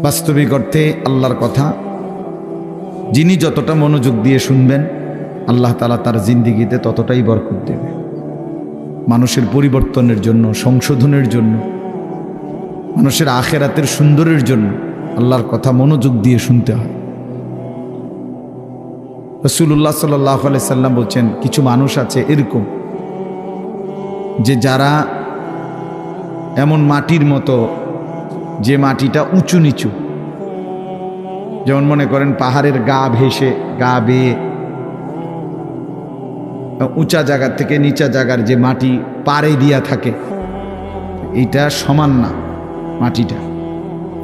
বাস্তবিক অর্থে আল্লাহর কথা যিনি যতটা মনোযোগ দিয়ে শুনবেন আল্লাহ তাআলা তার জিন্দেগিতে ততটাই বরকত দেবে। মানুষের পরিবর্তনের জন্য, সংশোধনের জন্য, মানুষের আখিরাতের সুন্দরের জন্য আল্লাহর কথা মনোযোগ দিয়ে শুনতে হয়। রাসূলুল্লাহ সাল্লাল্লাহু আলাইহি সাল্লাম বলছেন, কিছু মানুষ আছে এরকম যে যারা এমন মাটির মতো, যে মাটিটা উঁচু নিচু, যেমন মনে করেন পাহাড়ের গা ভেসে, গা বেয়ে উঁচা জায়গা থেকে নিচা জায়গার যে মাটি পাড়ে দিয়া থাকে, এইটা সমান না মাটিটা।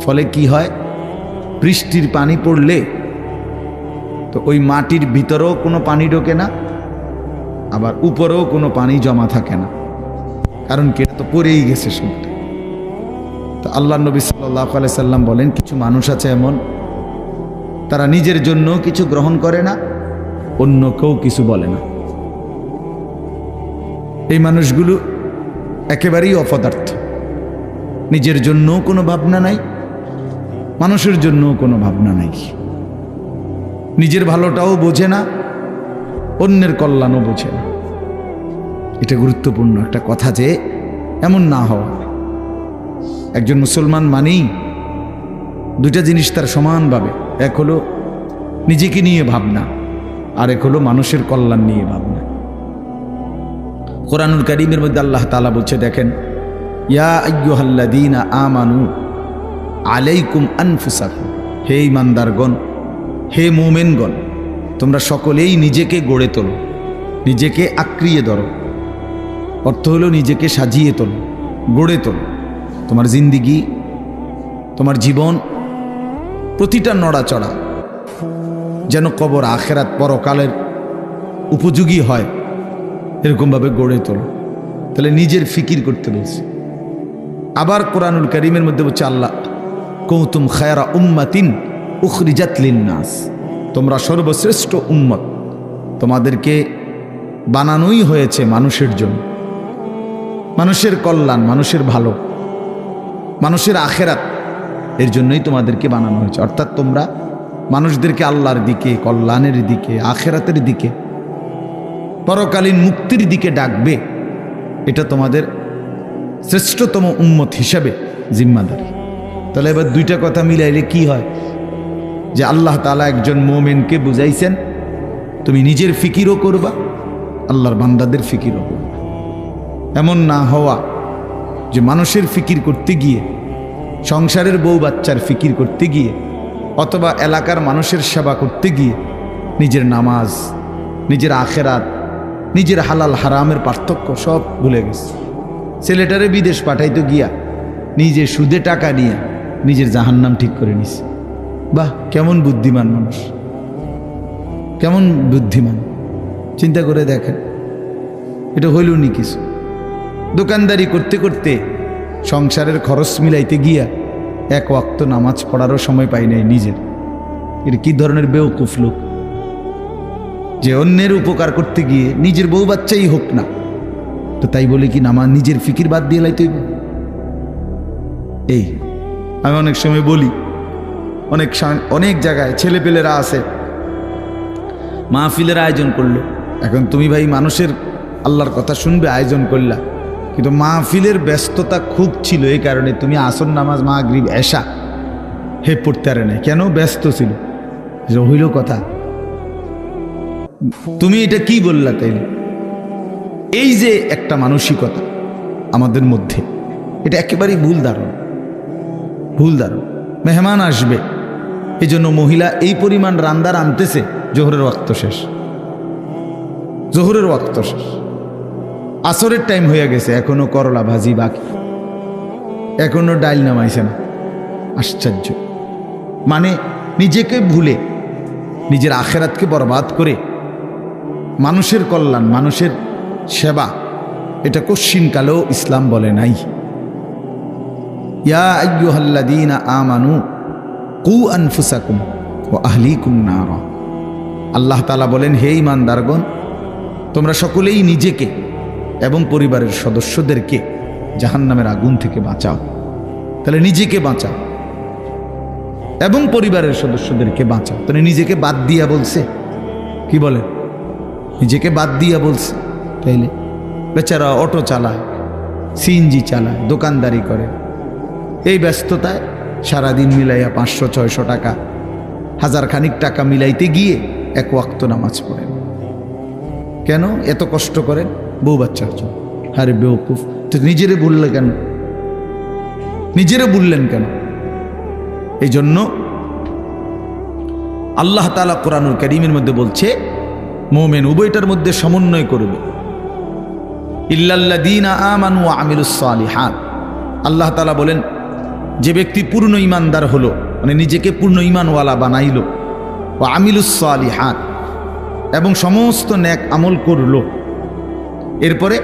ফলে কি হয়, বৃষ্টির পানি পড়লে তো ওই মাটির ভিতরেও কোনো পানি ঢোকে না, আবার উপরেও কোনো পানি জমা থাকে না, কারণ কি, এটা তো পড়েই গেছে সবটা। তো আল্লাহ নবী সাল্লাল্লাহু আলাইহি সাল্লাম বলেন, কিছু মানুষ আছে এমন, তারা নিজের জন্য কিছু গ্রহণ করে না, অন্য কেউ কিছু বলে না। এই মানুষগুলো একেবারেই অপদার্থ, নিজের জন্য কোনো ভাবনা নাই, মানুষের জন্য কোনো ভাবনা নাই, নিজের ভালোটাও বোঝে না, অন্যের কল্যাণও বোঝে না। এটা গুরুত্বপূর্ণ একটা কথা যে এমন না হওয়া। একজন মুসলমান মানেই দুইটা জিনিস তার সমানভাবে, এক হলো নিজেকে নিয়ে ভাবনা, আর এক হলো মানুষের কল্যাণ নিয়ে ভাবনা। কোরআনুল কারীমের মধ্যে আল্লাহ তাআলা বলছে, দেখেন, ইয়া আইয়ুহাল্লাযীনা আমানু আলাইকুম আনফুসাকুম, হে ঈমানদারগণ, হে মুমিনগণ, তোমরা সকলেই নিজেকে গড়ে তোলো, নিজেকে আঁকড়িয়ে ধরো। অর্থ হলো নিজেকে সাজিয়ে তোলো, গড়ে তোলো। তোমার জিন্দিগি, তোমার জীবন, প্রতিটা নড়াচড়া যেন কবর, আখিরাত, পরকালের উপযোগী হয়, এরকমভাবে গড়ে তোলো। তাহলে নিজের ফিকির করতে বলছে। আবার কোরআনুল কারীমের মধ্যে বলছে আল্লাহ, কুনতুম খায়রা উম্মাতিন উখরিজাত লিন-নাস, তোমরা সর্বশ্রেষ্ঠ উম্মত, তোমাদেরকে বানানোই হয়েছে মানুষের জন্য, মানুষের কল্যাণ, মানুষের ভালো, মানুষের আখিরাত, এর জন্যই তোমাদেরকে বানানো হয়েছে। অর্থাৎ তোমরা মানুষদেরকে আল্লাহর দিকে, কল্যাণের দিকে, আখিরাতের দিকে, পরকালীন মুক্তির দিকে ডাকবে। এটা তোমাদের শ্রেষ্ঠতম উম্মত হিসাবে জিম্মাদারি। তাহলে এবার দুইটা কথা মিলাইলে কি হয়, যে আল্লাহ তাআলা একজন মুমিনকে বুঝাইছেন, তুমি নিজের ফিকিরও করবা, আল্লাহর বান্দাদের ফিকিরও করবা। এমন না হওয়া যে মানুষের ফিকির করতে গিয়ে, সংসারের বউ বাচ্চার ফিকির করতে গিয়ে, অথবা এলাকার মানুষের সেবা করতে গিয়ে নিজের নামাজ, নিজের আখিরাত, নিজের হালাল হারামের পার্থক্য সব ভুলে গেছে। ছেলেটারে বিদেশ পাঠাইতে গিয়া নিজে সুদে টাকা নিয়ে নিজের জাহান্নাম ঠিক করে নিছে। বাহ, কেমন বুদ্ধিমান মানুষ, কেমন বুদ্ধিমান! চিন্তা করে দেখেন, এটা হইল নি কিছু। দোকানদারি করতে করতে সংসারের খরচ মিলাইতে গিয়া এক ওয়াক্ত নামাজ পড়ারও সময় পাই নাই নিজের। এটা কি ধরনের বেওকুফ লোক, যে অন্যের উপকার করতে গিয়ে নিজের বউ বাচ্চাই হোক না, তো তাই বলে কি নামাজ, নিজের ফিকির বাদ দিয়ে লাইতে হইবে? এই আমি অনেক সময় বলি, অনেক জায়গায় ছেলেপেলেরা আছে, মাহফিলের আয়োজন করলো। এখন তুমি ভাই মানুষের আল্লাহর কথা শুনবে, আয়োজন করলা, কিন্তু মাহফিলের ব্যস্ততা খুব ছিল, এই কারণে তুমি আসর নামাজ, মাগরিব, এশা হে পড়তে পারে না। কেন? ব্যস্ত ছিল। হইল কথা, তুমি এটা কি বললা? তাইলে এই যে একটা মানসিকতা আমাদের মধ্যে, এটা একেবারেই ভুল ধারণা, ভুল ধারণা। মেহমান আসবে, এই জন্য মহিলা এই পরিমাণ রান্দার আনতেছে, জোহরের ওয়াক্ত শেষ, জোহরের ওয়াক্ত শেষ, আসরের টাইম হয়ে গেছে, এখনো করলা ভাজি বাকি, এখনো ডাইল নামাইছে না। আশ্চর্য! মানে নিজেকে ভুলে, নিজের আখিরাতকে বরবাদ করে মানুষের কল্যাণ, মানুষের সেবা, এটা কশ্চিনকালেও ইসলাম বলে নাই। ইয়া আইয়ুহাল্লাযীনা আমানু কু আনফুসাকুম ওয়া আহলিকুম নারা, আল্লাহ তাআলা বলেন, হে ঈমানদারগণ, তোমরা সকলেই নিজেকে এবং পরিবারের সদস্যদেরকে জাহান্নামের আগুন থেকে বাঁচাও। তাহলে নিজেকে বাঁচাও, এবং পরিবারের সদস্যদেরকে বাঁচাও। তাহলে নিজেকে বাদ দিয়া বলছে, কি বলে, নিজেকে বাদ দিয়া বলছে। তাইলে বেচারা অটো চালায়, সিএনজি চালায়, দোকানদারি করে, এই ব্যস্ততায় সারাদিন মিলাইয়া 500-600 টাকা, 1000 খানিক টাকা মিলাইতে গিয়ে এক ওয়াক্ত নামাজ পড়েন। কেন এত কষ্ট করেন? বউ বাচ্চার জন্য। আরে বেওকুফ, তো নিজেরে বললে কেন? নিজেরে বললেন কেন? এই জন্য আল্লাহ তাআলা কোরআনুল কারীমের মধ্যে বলছে মুমিন উভয়টার মধ্যে সমন্বয় করবে। ইল্লাল্লাযীনা আমানু ওয়া আমিলুস সালিহাত। আল্লাহ তাআলা বলেন যে ব্যক্তি পূর্ণ ঈমানদার হলো, মানে নিজেকে পূর্ণ ঈমানওয়ালা বানাইলো, ওয়া আমিলুস সালিহাত, এবং সমস্ত নেক আমল করলো, এরপরে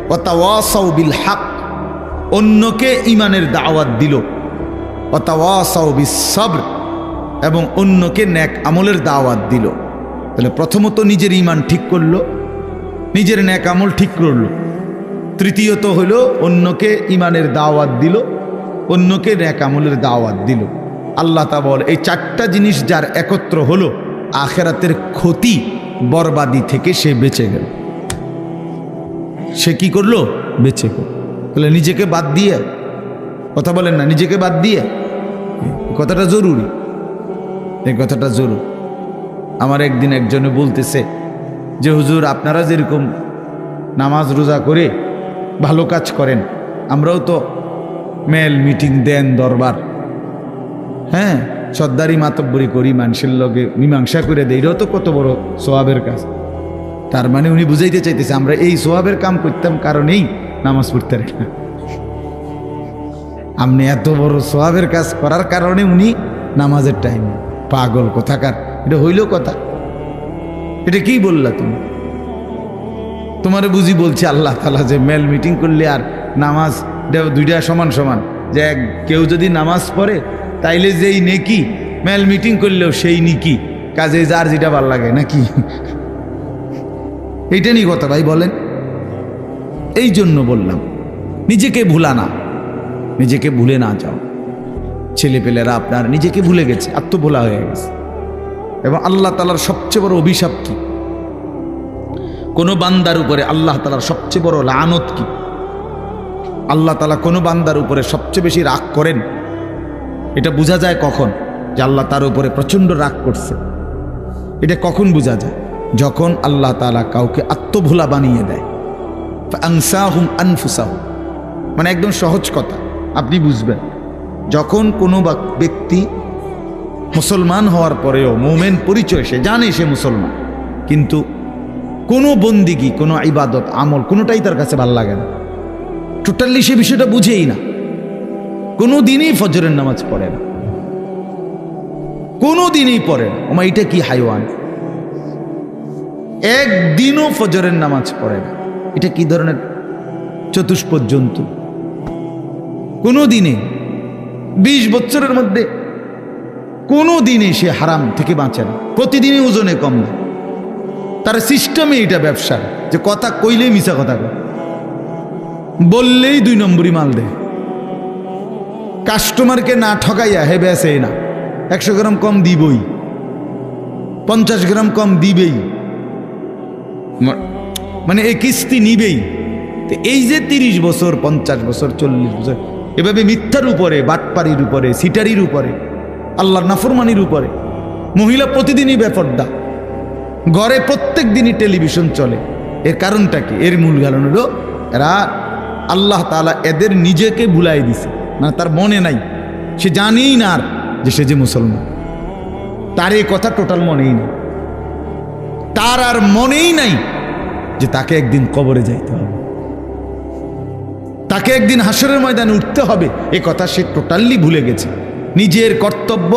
ওয়া তাওয়াসাউ বিল হক, অন্যকে ঈমানের দাওয়াত দিল, ওয়া তাওয়াসাউ বিস সবর, এবং অন্যকে নেক আমলের দাওয়াত দিল। তাহলে প্রথমত নিজের ঈমান ঠিক করলো, নিজের নেক আমল ঠিক করলো, তৃতীয়ত হলো অন্যকে ঈমানের দাওয়াত দিল, অন্যকে নেক আমলের দাওয়াত দিল। আল্লাহ তাআলা বলে এই 4টা জিনিস যার একত্র হলো, আখিরাতের ক্ষতি বরবাদি থেকে সে বেঁচে গেল। সে কি করলো? বেঁচে গেল। তাহলে নিজেকে বাদ দিয়ে, কথা বলেন না, নিজেকে বাদ দিয়ে, কথাটা জরুরি, এই কথাটা জরুরি। আমার একদিন একজনে বলতেছে যে হুজুর আপনারা যেরকম নামাজ রোজা করে ভালো কাজ করেন, আমরাও তো মেল মিটিং দেন, দরবার, হ্যাঁ, সর্দারি মাতব্বরি করি, মানুষের লগে মীমাংসা করে দেয়, এটাও তো কত বড় সোয়াবের কাজ। তার মানে উনি বুঝাইতে চাইতেছে আমরা এই সোয়াবের কাম করতাম কারণেই নামাজ পড়তে পারি না। আপনি এত বড় সোয়াবের কাজ করার কারণে উনি নামাজের টাইম। পাগল কোথাকার, এটা হইল কথা? এটা কি বললা তুমি? তোমারে বুঝি বলছে আল্লাহ তাআলা যে মেল মিটিং করলে আর নামাজ দুইটা সমান সমান, যে কেউ যদি নামাজ পড়ে তাইলে যেই নেকি, মেল মিটিং করলেও সেই নেকি, কাজে যার যেটা ভাল লাগে নাকি? এইটা নিয়ে কথা ভাই বলেন। এই জন্য বললাম নিজেকে ভুলা না, নিজেকে ভুলে না যাও। ছেলেপেলেরা আপনার নিজেকে ভুলে গেছে, আত্মভোলা হয়ে গেছে। এবং আল্লাহ তাআলার সবচেয়ে বড় অভিশাপ কি? কোন বান্দার উপরে আল্লাহ তাআলার সবচেয়ে বড় লানত কি? আল্লাহ তাআলা কোন বান্দার উপরে সবচেয়ে বেশি রাগ করেন, এটা বোঝা যায় কখন? যে আল্লাহ তার উপরে প্রচন্ড রাগ করছে। এটা কখন বোঝা যায়? যখন আল্লাহ তাআলা কাউকে আত্মভোলা বানিয়ে দেয়। ফাআনসাহুম আনফুসাহুম, মানে একদম সহজ কথা আপনি বুঝবেন। যখন কোনো ব্যক্তি মুসলমান হওয়ার পরেও মুমিন পরিচয়, সে জানে সে মুসলমান, কিন্তু কোনো বন্দিগি, কোনো ইবাদত আমল কোনোটাই তার কাছে ভালো লাগে না, টোটালি সে বিষয়টা বুঝেই না, কোনো দিনই ফজরের নামাজ পড়ে না, কোনো দিনই পড়ে না। ওমা এটা কি হাইওয়ান! একদিনও ফজরের নামাজ পড়ে না, এটা কি ধরনের চতুষ্পদ জন্তু? কোনো দিনে 20 বছরের মধ্যে কোনো দিনে সে হারাম থেকে বাঁচে না, প্রতিদিনই ওজনে কম না। তার সিস্টেমে এটা ব্যবসা, যে কথা কইলেই মিছা কথা কয়, বললেই 2 নম্বরই মাল দেয়, কাস্টমারকে না ঠকাইয়া হে বেসে না, 100 গ্রাম কম দিবই, 50 গ্রাম কম দিবেই, মানে এই কিস্তি নিবেই। তো এই যে 30 বছর, 50 বছর, 40 বছর এভাবে মিথ্যার উপরে, বাটপারির উপরে, সিটারির উপরে, আল্লাহর নাফরমানির উপরে, মহিলা প্রতিদিনই বেপর্দা, ঘরে প্রত্যেক দিনই টেলিভিশন চলে। এর কারণটা কি? এর মূল কারণ হলো এরা আল্লাহ তাআলা এদের নিজেকে ভুলাই দিছে, মানে তার মনে নাই, সে জানেই না আর যে সে যে মুসলমান, তার এই কথা টোটাল মনেই নেই, তার আর মনেই নাই যে তাকে একদিন কবরে যাইতে হবে, তাকে একদিন হাসরের ময়দানে উঠতে হবে, এ কথা সে টোটালি ভুলে গেছে। নিজের কর্তব্য,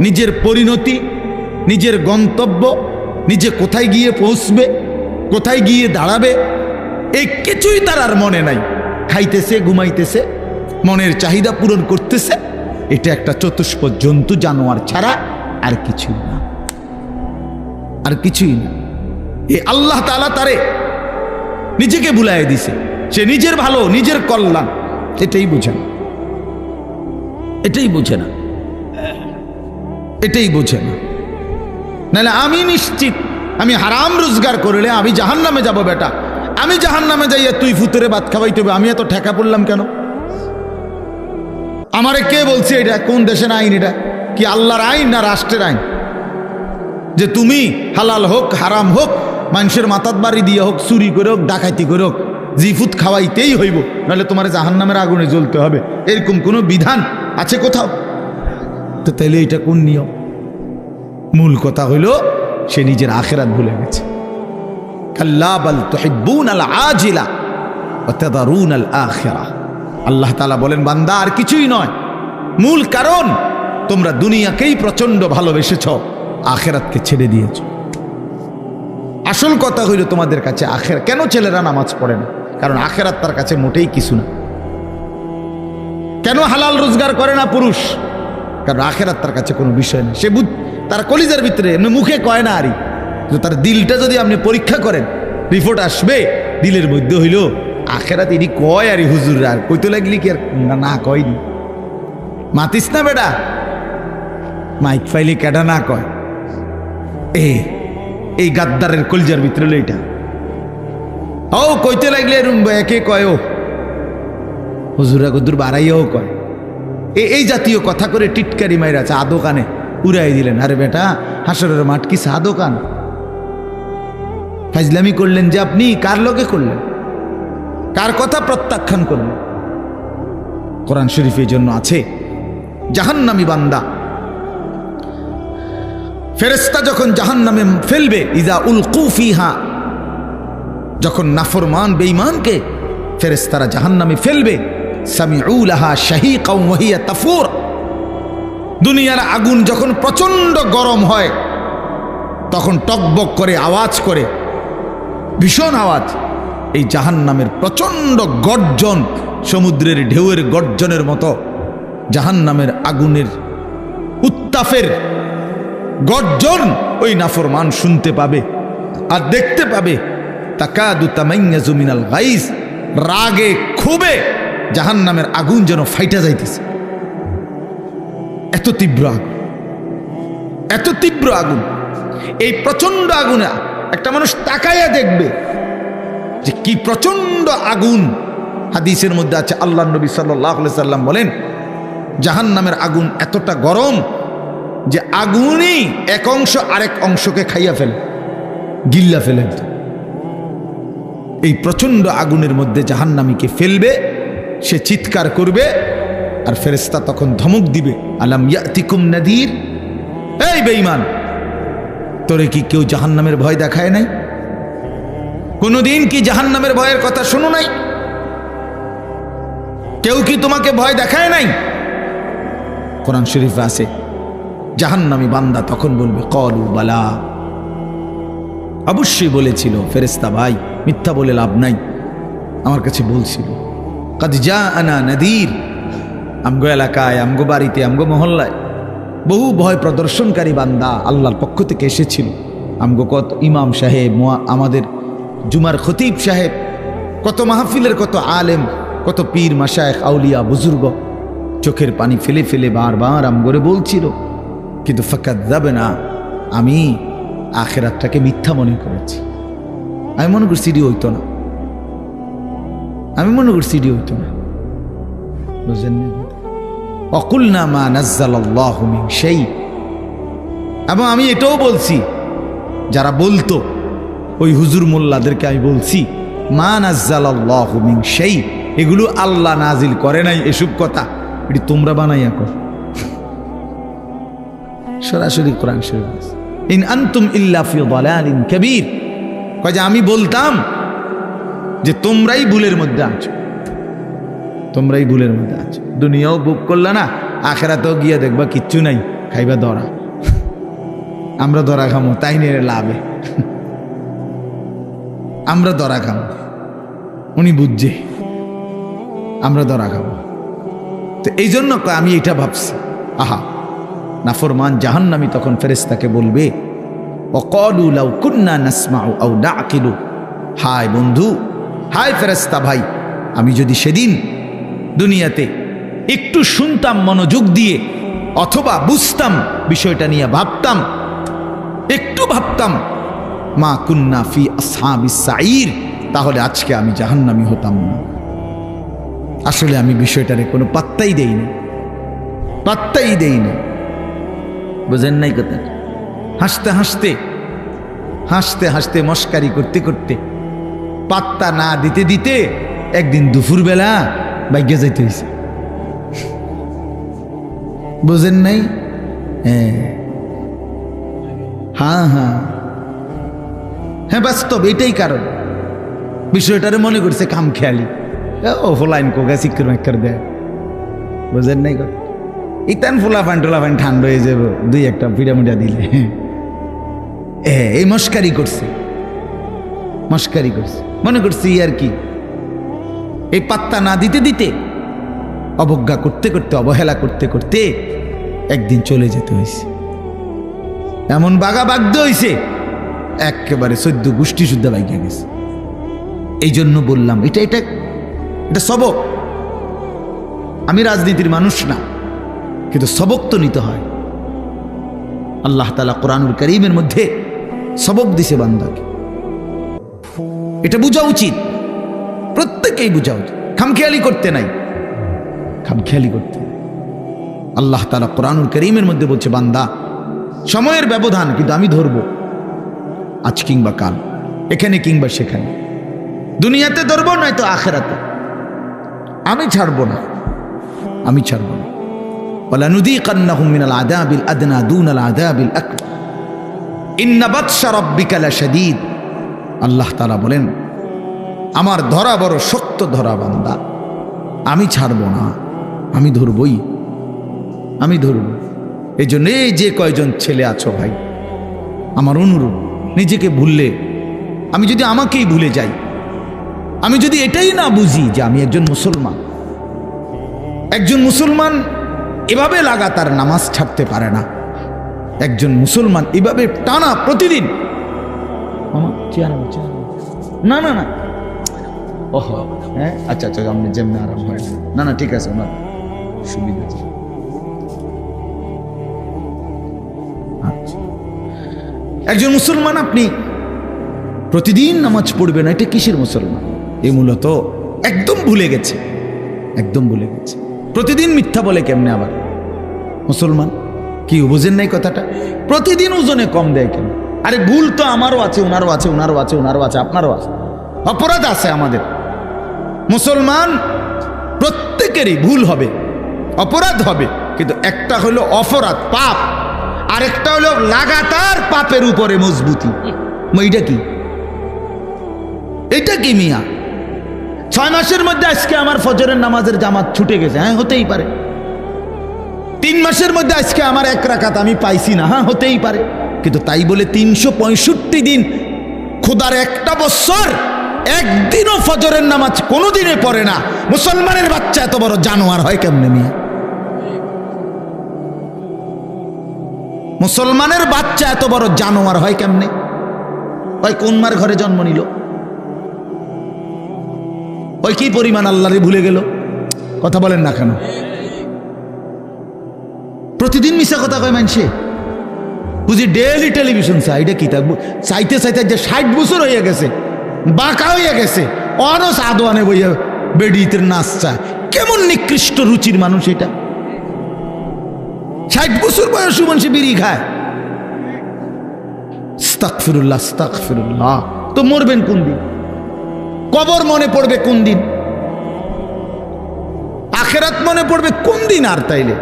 নিজের পরিণতি, নিজের গন্তব্য, নিজে কোথায় গিয়ে পৌঁছবে, কোথায় গিয়ে দাঁড়াবে, এই কিছুই তার আর মনে নাই। খাইতেছে, ঘুমাইতেছে, মনের চাহিদা পূরণ করতেছে, এটা একটা চতুষ্পদ জন্তু, জানোয়ার ছাড়া আর কিছুই না, আর কিছুই না। এই আল্লাহ তাআলা তারে নিজেকে ভুলাই দিছে, সে নিজের ভালো, নিজের কল্যাণ এটাই বুঝে না, এটাই বুঝে না। এটাই বোঝে না। নাহলে আমি নিশ্চিত আমি হারাম রোজগার করলে আমি জাহান্নামে যাব বেটা, আমি জাহান্নামে যাইয়া তুই ফুতুরে ভাত খাওয়াইতে হবে, আমি এত ঠেকা পড়লাম কেন? আমারে কে বলছে এটা? কোন দেশের আইন এটা? কি আল্লাহর আইন না রাষ্ট্রের আইন? যে তুমি হালাল হোক হারাম হোক, মানুষের মাথার বাড়ি দিয়ে হোক, চুরি করে হোক, ডাকাতি করে হোক, জিফুত খাওয়াইতেই হইব, নাহলে তোমার জাহান্নামের আগুনে জ্বলতে হবে, এরকম কোনো বিধান আছে কোথাও? তো তাইলে এটা কোন নিয়ম? মূল কথা হইল সে নিজের আখিরাত ভুলে গেছে। কাল্লা বাল তুহিব্বুনাল আজিলা ওয়া তাযারুনাল আখিরাহ। আল্লাহ তাআলা বলেন, বান্দা আর কিছুই নয়, মূল কারণ তোমরা দুনিয়াকেই প্রচন্ড ভালোবেসেছ, আখিরাতকে ছেড়ে দিয়েছ। আসল কথা হইল তোমাদের কাছে আখিরাত। কেন ছেলেরা নামাজ পড়ে না? কারণ আখিরাত তার কাছে মোটেই কিছু না। কেন হালাল রোজগার করে না পুরুষ? কারণ আখিরাত তার কাছে কোনো বিষয় না। সে তার কলিজার ভিতরে এমনি মুখে কয় না, আরই তার দিলটা যদি আপনি পরীক্ষা করেন, রিপোর্ট আসবে দিলের মধ্যে হইল আখিরাত ইনি কয়, আরই হুজুর আর কইতে লাগলি কি আর না কয়নি। মাতিস না বেটা, মাইক ফাইলি কেডা না কয়। এই গাদ্দারের কলিজার ভিতরে হলো এটা। ও কইতে লাগলে একে কয়, ও হুজুরা গদুর বাড়াইয়াও কয়। এই জাতীয় কথা করে টিটকারি মাইরা চা দোকানে উড়াই দিলেন। আরে বেটা, হাসরের মাঠ কি চা দোকান? ফাজলামি করলেন যে আপনি, কার লগে করলেন? কার কথা প্রত্যাখ্যান করলেন? কোরআন শরীফের জন্য আছে জাহান্নামী বান্দা ফেরেশতা যখন জাহান্নামে ফেলবে, ইজা উলকু ফিহা, যখন নাফরমান বেঈমানকে ফেরেশতারা জাহান্নামে ফেলবে, সামিউ লাহা শাহীকাও ওয়া হিয়া তাফুর। দুনিয়ার আগুন যখন প্রচন্ড গরম হয় তখন টকবক করে আওয়াজ করে, ভীষণ আওয়াজ। এই জাহান্নামের প্রচন্ড গর্জন, সমুদ্রের ঢেউয়ের গর্জনের মতো জাহান্নামের আগুনের উত্তাপের গর্জন ওই নাফরমান শুনতে পাবে আর দেখতে পাবে। তাকাদু তামাইয়াজু মিনাল গাইজ, রাগে ক্ষোভে জাহান্নামের আগুন যেন ফাইটা যাইতেছে। এত তীব্র আগুন, এত তীব্র আগুন। এই প্রচন্ড আগুনে একটা মানুষ তাকাইয়া দেখবে যে কি প্রচন্ড আগুন। হাদিসের মধ্যে আছে, আল্লাহ নবী সাল্লাল্লাহু আলাইহি সাল্লাম বলেন, জাহান্নামের আগুন এতটা গরম যে আগুনই এক অংশ আরেক অংশকে খাইয়া ফেলে, গিল্লা ফেলে। এই প্রচন্ড আগুনের মধ্যে জাহান্নামীকে ফেলবে, সে চিৎকার করবে, আর ফেরেশতা তখন ধমক দিবে, আলাম ইয়াতিকুম নাদির, এই বেঈমান, তোরে কি কেউ জাহান্নামের ভয় দেখায় নাই? কোনদিন কি জাহান্নামের ভয়ের কথা শোনো নাই? কেউ কি তোমাকে ভয় দেখায় নাই? কোরআন শরীফে আছে, জাহান্নামী বান্দা তখন বলবে, ক্বালু বালা, অবশ্যই বলেছিল ফেরেশতা ভাই, মিথ্যা বলে লাভ নাই, আমার কাছে বলছিল। কাদ জাআনা নাদির, আমগো এলাকায়, আমগো বাড়িতে, আমগো মহল্লায় বহু ভয় প্রদর্শনকারী বান্দা আল্লাহর পক্ষ থেকে এসেছিল। আমগো কত ইমাম সাহেব, আমাদের জুমার খতিব সাহেব, কত মাহফিলের কত আলেম, কত পীর মাশায়েখ আউলিয়া বুজুর্গ চোখের পানি ফেলে ফেলে বারবার আমগরে বলছিল, কিন্তু ফাকাযযাবনা, আমি আখিরাতটাকে মিথ্যা মনে করেছি। আমি মনে করছি এটি হইতো না, আমি মনে করছি এটি হইতো না। বুঝলেন? অকুলনা মা নাজ্জালাল্লাহু মিন শাই। এবং আমি এটাও বলছি, যারা বলতো ওই হুজুর মোল্লাদেরকে আমি বলছি, মা নাজ্জালাল্লাহু মিন শাই, এগুলো আল্লাহ নাজিল করে নাই, এসব কথা এটি তোমরা বানাইয়া কর। সরাসরি কোরআন শরীফ আছে, ইন আনতুম ইল্লা ফি দালালিন কাবীর। কয় যে আমি বলতাম যে তোমরাই ভুলের মধ্যে আছো, তোমরাই ভুলের মধ্যে আছো। দুনিয়াও বুক করলা না, আখিরাতেও গিয়া দেখবা কিচ্ছু নাই, খাইবা ধরা। আমরা ধরা খামো, তাই নিয়ে লাভে আমরা ধরা খামো, উনি বুঝছে আমরা ধরা খাবো। তো এই জন্য আমি এটা ভাবছি, আহা, নাফরমান জাহান্নামী তখন ফেরেশতাকে বলবে, ওয়াকালু লাউ কুন্না নাসমাউ আও নাআকিলু, হায় বন্ধু, হায় ফেরেশতা ভাই, আমি যদি সেদিন দুনিয়াতে একটু শুনতাম মনোযোগ দিয়ে, অথবা বুঝতাম, বিষয়টা নিয়ে ভাবতাম, একটু ভাবতাম, মা কুন্না ফি আসহাবিস সাঈর, তাহলে আজকে আমি জাহান্নামী হতাম না। আসলে আমি বিষয়টারে কোনো পাত্তাই দেই না, পাত্তাই দেই না। বুঝেন নাই কথা? হাসতে হাসতে হাসতে হাসতে মস্কারি করতে করতে পাত্তা না দিতে দিতে একদিন দুপুরবেলা বাইকে যাইতে হয়েছে। বুঝেন নাই? হ্যাঁ হ্যাঁ হ্যাঁ, বাস্তব এটাই কারণ। বিষয়টারে মনে করছে কাম খেয়ালি, ও ফোলাইন কোগা চিক্কর মাক্কর দেয়। বুঝেন নাই? ইতান ফোলা ফান ঠান্ডা হয়ে যাব দুই একটা পিড়ামিডা দিলে। এই মস্কারি করছে, মস্কারি করছে, মনে করছি আর কি। এই পাত্তা না দিতে দিতে, অবজ্ঞা করতে করতে, অবহেলা করতে করতে একদিন চলে যেতে হয়েছে। এমন বাগা বাগদ হয়েছে, একেবারে 14 গোষ্ঠী শুদ্ধ বাইকে গেছে। এই জন্য বললাম এটা এটা এটা সবক। আমি রাজনীতির মানুষ না, কিন্তু সবক তো নিতে হয়। আল্লাহ তাআলা কোরআনুল কারীমের মধ্যে সবক দিছে বান্দাকে, এটা বোঝা উচিত, প্রত্যেকেই বোঝা উচিত। খামখেয়ালি করতে নাই, খামখেয়ালি করতে। আল্লাহ তাআলা কোরআনুল কারীমের মধ্যে বলছে, বান্দা সময়ের ব্যবধান, কিন্তু আমি ধরব আজ কিংবা কাল, এখানে কিংবা সেখানে, দুনিয়াতে ধরব নয়তো আখিরাতে। আমি ছাড়ব না, আমি ছাড়ব না। ওয়ালানুযীকান্নাহুম মিনাল আযাবিল আদনা দুনাল আযাবিল আকবার ইন্না বাতশা রাব্বিকা লাশাদীদ। আল্লাহ তাআলা বলেন, আমার ধরা বড় শক্ত ধরা বান্দা, আমি ছাড়ব না, আমি ধরবই, আমি ধরব। এই জন্য এই যে কয়জন ছেলে আছো ভাই, আমার অনুরোধ, নিজেকে ভুললে, আমি যদি আমাকেই ভুলে যাই, আমি যদি এটাই না বুঝি যে আমি একজন মুসলমান, একজন মুসলমান এভাবে লাগাতার নামাজ ছাড়তে পারে না, একজন মুসলমান এভাবে টানা প্রতিদিন, না না না, ওহো হ্যাঁ আচ্ছা আচ্ছা, আপনি যেমনি আরাম হয় না, না ঠিক আছে, ওনার সুবিধা আছে। একজন মুসলমান আপনি প্রতিদিন নামাজ পড়বেন, এটা কিসের মুসলমান? এ মূলত একদম ভুলে গেছে, একদম ভুলে গেছে। প্রতিদিন মিথ্যা বলে কেমনে আবার মুসলমান? কি বুঝেন নাই কথাটা? প্রতিদিন ওজনে কম দেয় কেন? আরে ভুল তো আমারও আছে, ওনারও আছে, ওনারও আছে, ওনারও আছে, আপনারও আছে, অপরাধ আছে আমাদের। মুসলমান প্রত্যেকেরই ভুল হবে, অপরাধ হবে, কিন্তু একটা হলো অপরাধ পাপ, আরেকটা হলো লাগাতার পাপের উপরে মজবুতি। এইটা কি? এটা কি মিয়া? 6 মাসের মধ্যে আজকে আমার ফজরের নামাজের জামাত ছুটে গেছে, হ্যাঁ হতেই পারে। 3 মাসের মধ্যে আজকে আমার 1 রাকাত আমি পাইছি না, হ্যাঁ হতেই পারে। কিন্তু তাই বলে 365 দিন, খোদার একটা বছর একদিনও ফজরের নামাজ কোনোদিনে পড়ে না মুসলমানের বাচ্চা এত বড় জানোয়ার হয় কেমনে মিয়া? মুসলমানের বাচ্চা এত বড় জানোয়ার হয় কেমনে? ওই কোন মার ঘরে জন্ম নিল? ওই কি পরিমাণ আল্লাহরে ভুলে গেল? কথা বলেন না কেন? প্রতিদিন মিশা কথা কয় মানুষে, বুঝি ডেইলি টেলিভিশন চাই। এটা কি থাকবো চাইতে চাইতে যে 60 বছর হয়ে গেছে, বাঁকা হয়ে গেছে, অনস আদোয়ানে বইয়া বেডিতের নাচ চায়। কেমন নিকৃষ্ট রুচির মানুষ এটা! 60 বছর বয়স মানুষ বিড়ি খায়। আস্তাগফিরুল্লাহ, আস্তাগফিরুল্লাহ। তো মরবেন কোন দিন? কবর মনে পড়বে কোন দিন? আখিরাত মনে পড়বে কোন দিন? আর তাইলে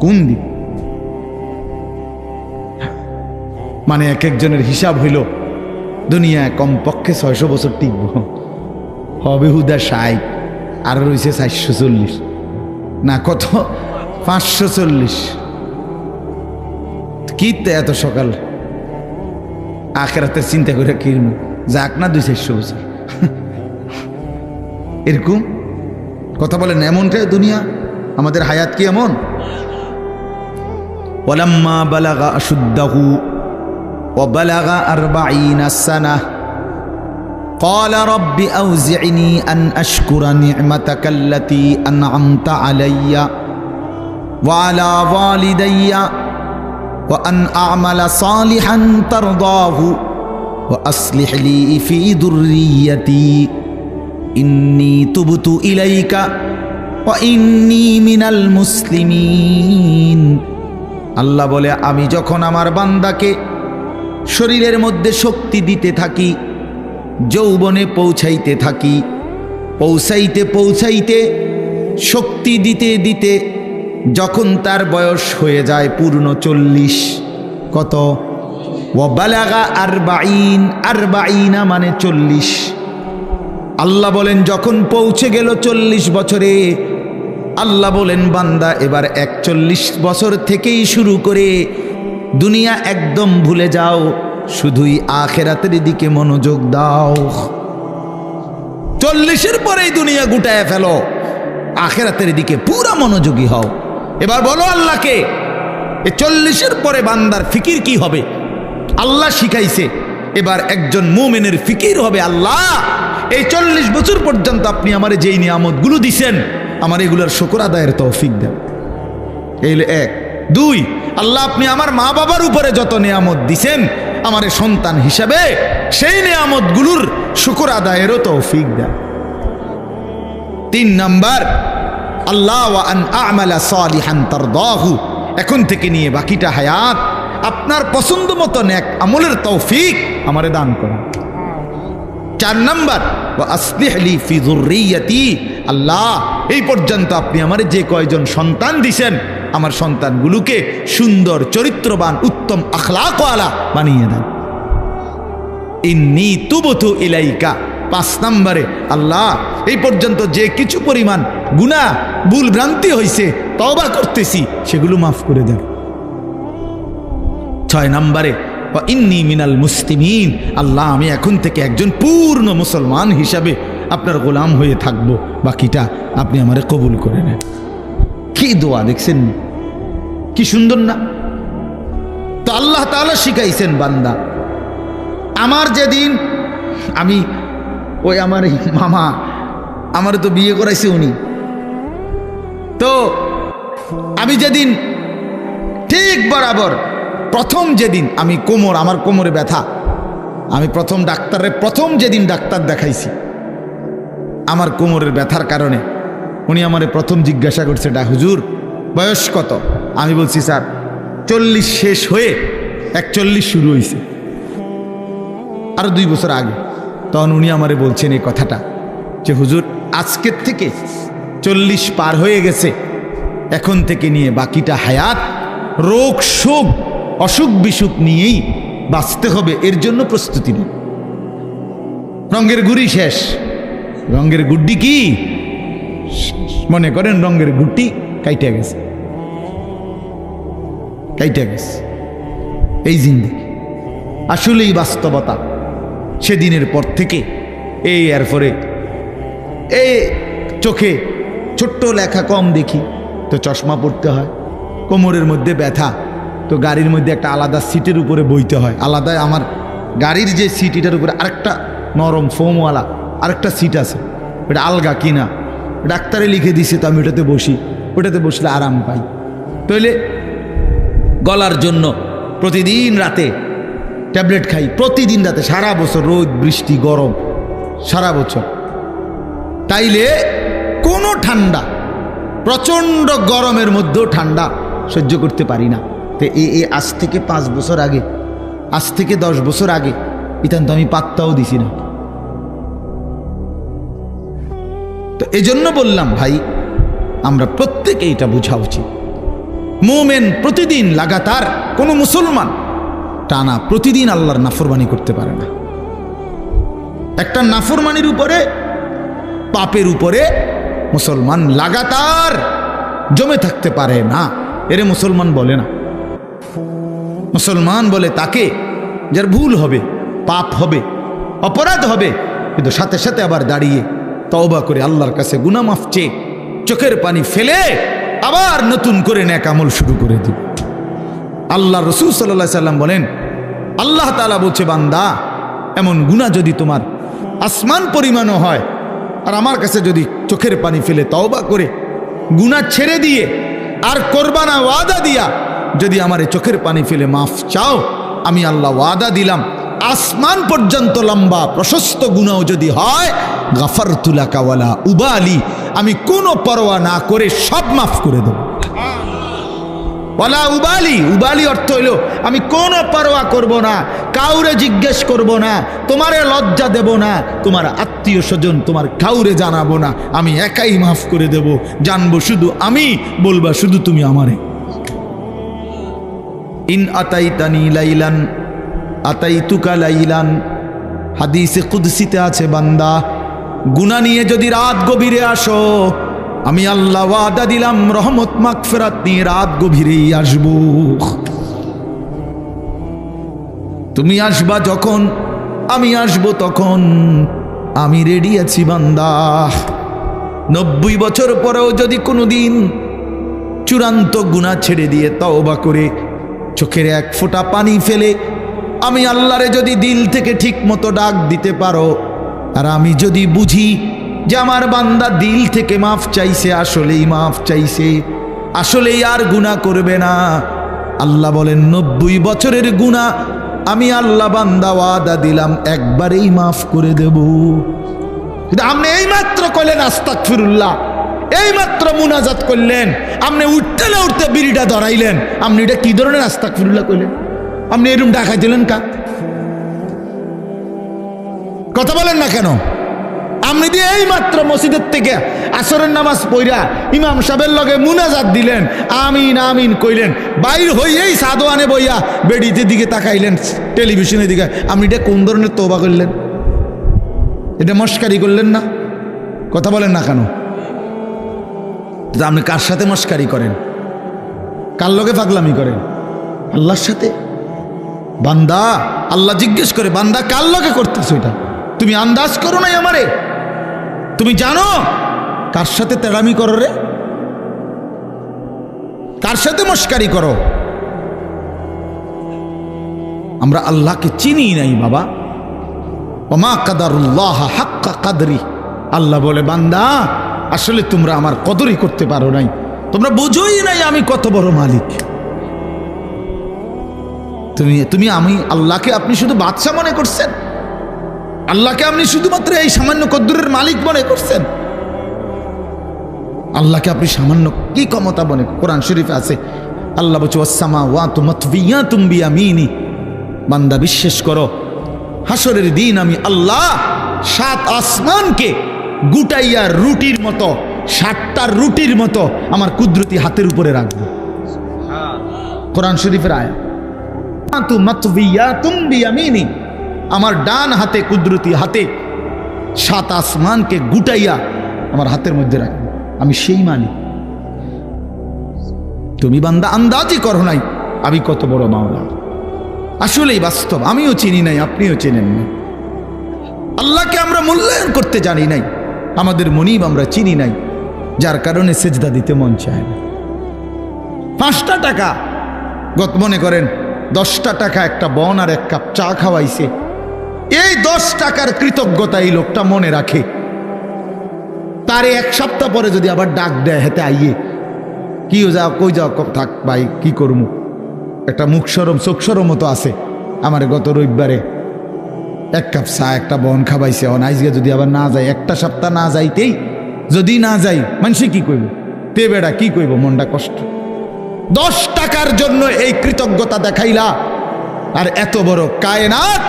কোন দিন? মানে এক একজনের হিসাব হইল দুনিয়ায় কমপক্ষে 600 বছর টিকব, হবে হুদা 60, আর রয়েছে 440 না কত 540। কি এত সকাল আখিরাতের চিন্তা করে কি যাক না 200-400 বছর এরকম কথা বলেন। এমনটাই দুনিয়া, আমাদের হায়াত কি এমন? ওয়ালাম্মা বালাগা আশুদ্দাহু ওয়া বালাগা 40 সানাহ قال رب أوزعني أن أشكر نعمتك التي أنعمت علي وعلى والدي وأن أعمل صالحا ترضاه وأصلح لي في ذريتي إني تبت إليك وإني من المسلمين। আল্লাহ বলে, আমি যখন আমার বান্দাকে শরীরের মধ্যে শক্তি দিতে থাকি, যৌবনে পৌঁছাইতে থাকি, পৌঁছাইতে পৌঁছাইতে শক্তি দিতে দিতে যখন তার বয়স হয়ে যায় পূর্ণ 40, কত? ওয়াবালাগা আরবাঈন, আরবাঈনা মানে 40। আল্লাহ বলেন যখন পৌঁছে গেল 40 বছরে, আল্লাহ বলেন বান্দা এবার 41 বছর থেকেই শুরু করে দুনিয়া একদম ভুলে যাও, শুধুই আখিরাতের দিকে মনোযোগ দাও। 40-এর পরেই দুনিয়া গুটায় ফেলো, আখিরাতের দিকে পুরা মনোযোগী হও। এবার বলো আল্লাহকে, এই 40-এর পরে বান্দার ফিকির কি হবে? আল্লাহ শিখাইছে এবার একজন মুমিনের ফিকির হবে, আল্লাহ এই 40 বছর পর্যন্ত আপনি আমারে যেই নিয়ামতগুলো দিছেন, আমার এগুলোর শুকর আদায়ের তৌফিক দেন। এই 1। 2, আল্লাহ আপনি আমার মা বাবার উপরে যত নিয়ামত দিছেন, আমার সন্তান হিসাবে সেই নিয়ামতগুলোর শুকর আদায়েরও তৌফিক দেন। 3 নাম্বার, আল্লাহ ওয়া আন আ'মালা সালিহান তারদাহু, এখন থেকে নিয়ে বাকিটা হায়াত আপনার পছন্দ মতো নেক আমলের তৌফিক আমারে দান করুন। 4 নাম্বার, ওয়া আসলিহ লি ফি যুররিয়াতি, আল্লাহ এই পর্যন্ত আপনি আমারে যে কয়জন সন্তান দিছেন, আমার সন্তানগুলোকে সুন্দর চরিত্রবান উত্তম আখলাকওয়ালা বানিয়ে দেন। ইন্নী তুবতু ইলাইকা, 5 নম্বরে, আল্লাহ এই পর্যন্ত যে কিছু পরিমাণ গুনাহ ভুল ভ্রান্তি হয়েছে তওবা করতেছি, সেগুলো মাফ করে দেন। 6 নম্বরে, ওয়া ইন্নী মিনাল মুসলিমিন, আল্লাহ আমি এখন থেকে একজন পূর্ণ মুসলমান হিসাবে আপনার গোলাম হয়ে থাকব, বাকিটা আপনি আমারে কবুল করে নেন। কি দোয়া দেখছেন, কি সুন্দর না? তো আল্লাহ তাআলা শিখাইছেন বান্দা, আমার যেদিন আমি ওই আমার মামা আমার তো বিয়ে করাইছে উনি, তো আমি যেদিন ঠিক বরাবর প্রথম যেদিন আমি আমার কোমরে ব্যথা, আমি প্রথম যেদিন ডাক্তার দেখাইছি আমার কোমরের ব্যথার কারণে, উনি আমারে প্রথম জিজ্ঞাসা করছে, হুজুর বয়স কত? আমি বলছি স্যার 40 শেষ হয়ে 41 শুরু হয়েছে, আরো 2 বছর আগে। তখন উনি আমারে বলছেন এই কথাটা যে হুজুর আজকের থেকে 40 পার হয়ে গেছে, এখন থেকে নিয়ে বাকিটা হায়াত রোগ শোক অসুখ বিসুখ নিয়েই বাঁচতে হবে, এর জন্য প্রস্তুতি নিন। রঙের গুড়ি শেষ, রঙের গুড্ডি কি মনে করেন, রঙের গুড্ডি কাইটে গেছে, এই জিন্দেগি আসলেই বাস্তবতা। সেদিনের পর থেকে এরপরে এই চোখে ছোট্ট লেখা কম দেখি, তো চশমা পড়তে হয়। কোমরের মধ্যে ব্যথা, তো গাড়ির মধ্যে একটা আলাদা সিটের উপরে বইতে হয়, আলাদা আমার গাড়ির যে সিট এটার উপরে আরেকটা নরম ফোমওয়ালা আরেকটা সিট আছে, এটা আলগা কিনা, ডাক্তারে লিখে দিছে, তো আমি ওটাতে বসি, ওটাতে বসলে আরাম পাই। তাহলে গলার জন্য প্রতিদিন রাতে ট্যাবলেট খাই, প্রতিদিন রাতে, সারা বছর রোদ বৃষ্টি গরম সারা বছর। তাইলে কোনো ঠান্ডা, প্রচণ্ড গরমের মধ্যেও ঠান্ডা সহ্য করতে পারি না। তো আজ থেকে 5 বছর আগে, আজ থেকে 10 বছর আগে ইতান তো আমি পাত্তাও দিছি না। তো এজন্য বললাম ভাই, আমরা প্রত্যেকে এটা বোঝা উচিত, মুমিন প্রতিদিন লাগাতার, কোনো মুসলমান টানা প্রতিদিন আল্লাহর নাফরমানি করতে পারে না। একটা নাফরমানির উপরে, পাপের উপরে মুসলমান লাগাতার জমে থাকতে পারে না, এরে মুসলমান বলে না। মুসলমান বলে তাকে যার ভুল হবে, পাপ হবে, অপরাধ হবে, কিন্তু সাথে সাথে আবার দাঁড়িয়ে তওবা করে আল্লাহর কাছে গুনাহ মাফ চেয়ে চোখের পানি ফেলে আবার নতুন করে নেক আমল শুরু করে দিবে। আল্লাহ রাসূল সাল্লাল্লাহু আলাইহি সাল্লাম বলেন, আল্লাহ তাআলা বলছে, বান্দা এমন গুনাহ যদি তোমার আসমান পরিমাণও হয়, আর আমার কাছে যদি চোখের পানি ফেলে তওবা করে গুনাহ ছেড়ে দিয়ে আর করবা না ওয়াদা দিয়া যদি আমারে চোখের পানি ফেলে মাফ চাও, আমি আল্লাহ ওয়াদা দিলাম আসমান পর্যন্ত লম্বা প্রশস্ত গুনাহ যদি হয়, গাফারতু লাকা ওয়ালা উবালি, আমি কোনো পরোয়া না করে সব মাফ করে দেব। ওয়ালা উবালি, উবালি অর্থ হইল আমি কোনো পরোয়া করব না, কাউরে জিজ্ঞেস করব না, তোমারে লজ্জা দেব না, তোমার আত্মীয় স্বজন তোমার কাউরে জানাবো না, আমি একাই মাফ করে দেব, জানবো শুধু আমি, বলবা শুধু তুমি আমারে। ইন আতাইতানি লাইলান আতাইতুকা লাইলান, হাদিসে কুদসিতে আছে, বান্দা গুনাহ নিয়ে যদি রাত গভীরে আসো, আমি আল্লাহ ওয়াদা দিলাম রহমত মাগফিরাত নিয়ে রাত গভীরেই আসব। তুমি আসবা যখন, আমি আসব তখন, আমি রেডি আছি বান্দা। 90 বছর পরেও যদি কোনোদিন চূড়ান্ত গুনাহ ছেড়ে দিয়ে তওবা করে চোখের এক ফোঁটা পানি ফেলে আমি আল্লাহরে যদি দিল থেকে ঠিক মতো ডাক দিতে পারো, আর আমি যদি বুঝি যে আমার বান্দা দিল থেকে মাফ চাইছে, আসলেই মাফ চাইছে, আসলেই আর গুনাহ করবে না, আল্লাহ বলেন 90 বছরের গুনাহ আমি আল্লাহ বান্দা ওয়াদা দিলাম একবারেই মাফ করে দেব। কিন্তু আপনি এই মাত্র কইলেন আস্তাগফিরুল্লাহ, এই মাত্র মুনাজাত করলেন, আপনি উঠতে না উঠতে বিড়িটা ধরাইলেন, আপনি এটা কি ধরনের আস্তাগফিরুল্লাহ কইলেন? আপনি এরকম ডাকাই দিলেন কা? কথা বলেন না কেন? আপনি দিয়ে এই মাত্র মসজিদের থেকে আসরের নামাজ পড়া ইমাম সাহেবের লগে মুনাজাত দিলেন, আমিন আমিন কইলেন, বাইর হইয়েই সাদওয়ানে বইয়া বেডিতে দিকে তাকাইলেন, টেলিভিশনের দিকে, আপনি এটা কোন ধরনের তওবা করলেন? এটা মস্কারি করলেন না? কথা বলেন না কেন? আপনি কার সাথে মস্কারি করেন? কার লগে পাগলামি করেন? আল্লাহর সাথে। বান্দা আল্লাহ জিজ্ঞেস করে, বান্দা কার লগে করতেছো এটা? তুমি আন্দাজ করো নাই আমারে? তুমি জানো কার সাথে তেড়ামি করো রে? কার সাথে মস্কারি করো? আমরা আল্লাহকে চিনি নাই বাবা। ওমা কাদারুল্লাহ হাক্কা কাদরি, আল্লাহ বলে বান্দা আসলে তোমরা আমার কদরই করতে পারো নাই, তোমরা বুঝোই নাই আমি কত বড় মালিক। তুমি আমি আল্লাহকে আপনি শুধু বাদশা মনে করছেন, আল্লাহকে আপনি শুধুমাত্র এই সামান্য কদ্দুরের মালিক মনে করছেন, আল্লাহকে আপনি সামান্য কি ক্ষমতা মনে? কোরআন শরীফে আছে আল্লাহ বলছে ওয়াসসামাওয়াতু মাতবিয়াতুম বিয়ামিনি, বান্দা বিশ্বাস করো হাসরের দিন আমি আল্লাহ 7 আসমানকে গুটাইয়া রুটির মতো, 7টা রুটির মতো আমার কুদরতি হাতের উপরে রাখবো। কোরআন শরীফের আয়াত, মাতবিয়াতুম বিয়ামিনি, আমার ডান হাতে কুদরতি হাতে 7 আসমানকে গুটাইয়া আমার হাতের মধ্যে রাখবো, আমি সেই মালিক। তুমি বান্দা আন্দাজই করো নাই আমি কত বড় মাওলা। আসলেই বাস্তব, আমিও চিনি নাই, আপনিও চেনেন না। আল্লাহকে আমরা মূল্যায়ন করতে জানি নাই, আমাদের মনিব আমরা চিনি নাই, যার কারণে সেজদা দিতে মন চায় না। 5টা টাকা, মনে করেন 10টা টাকা একটা বন আর 1 কাপ চা খাওয়াইছে, এই 10 টাকার কৃতজ্ঞতা এই লোকটা মনে রাখে, তারে 1 সপ্তাহ পরে যদি আবার ডাক দেয় হেতে আইয়ে, কি যাও কই যাও, থাক ভাই কি করবো, একটা মুখ সরম চোখ সরম মতো আছে, আমার গত রবিবারে 1 কাপ চা একটা বন খাওয়াইছে, আজকে যদি আবার না যায়, 1টা সপ্তাহ না যাইতেই যদি না যাই, মানুষে কি কইব? তে বেড়া কি কইব? মনটা কষ্ট। 10 টাকার জন্য এই কৃতজ্ঞতা দেখাইলা, আর এত বড় কায়নাত,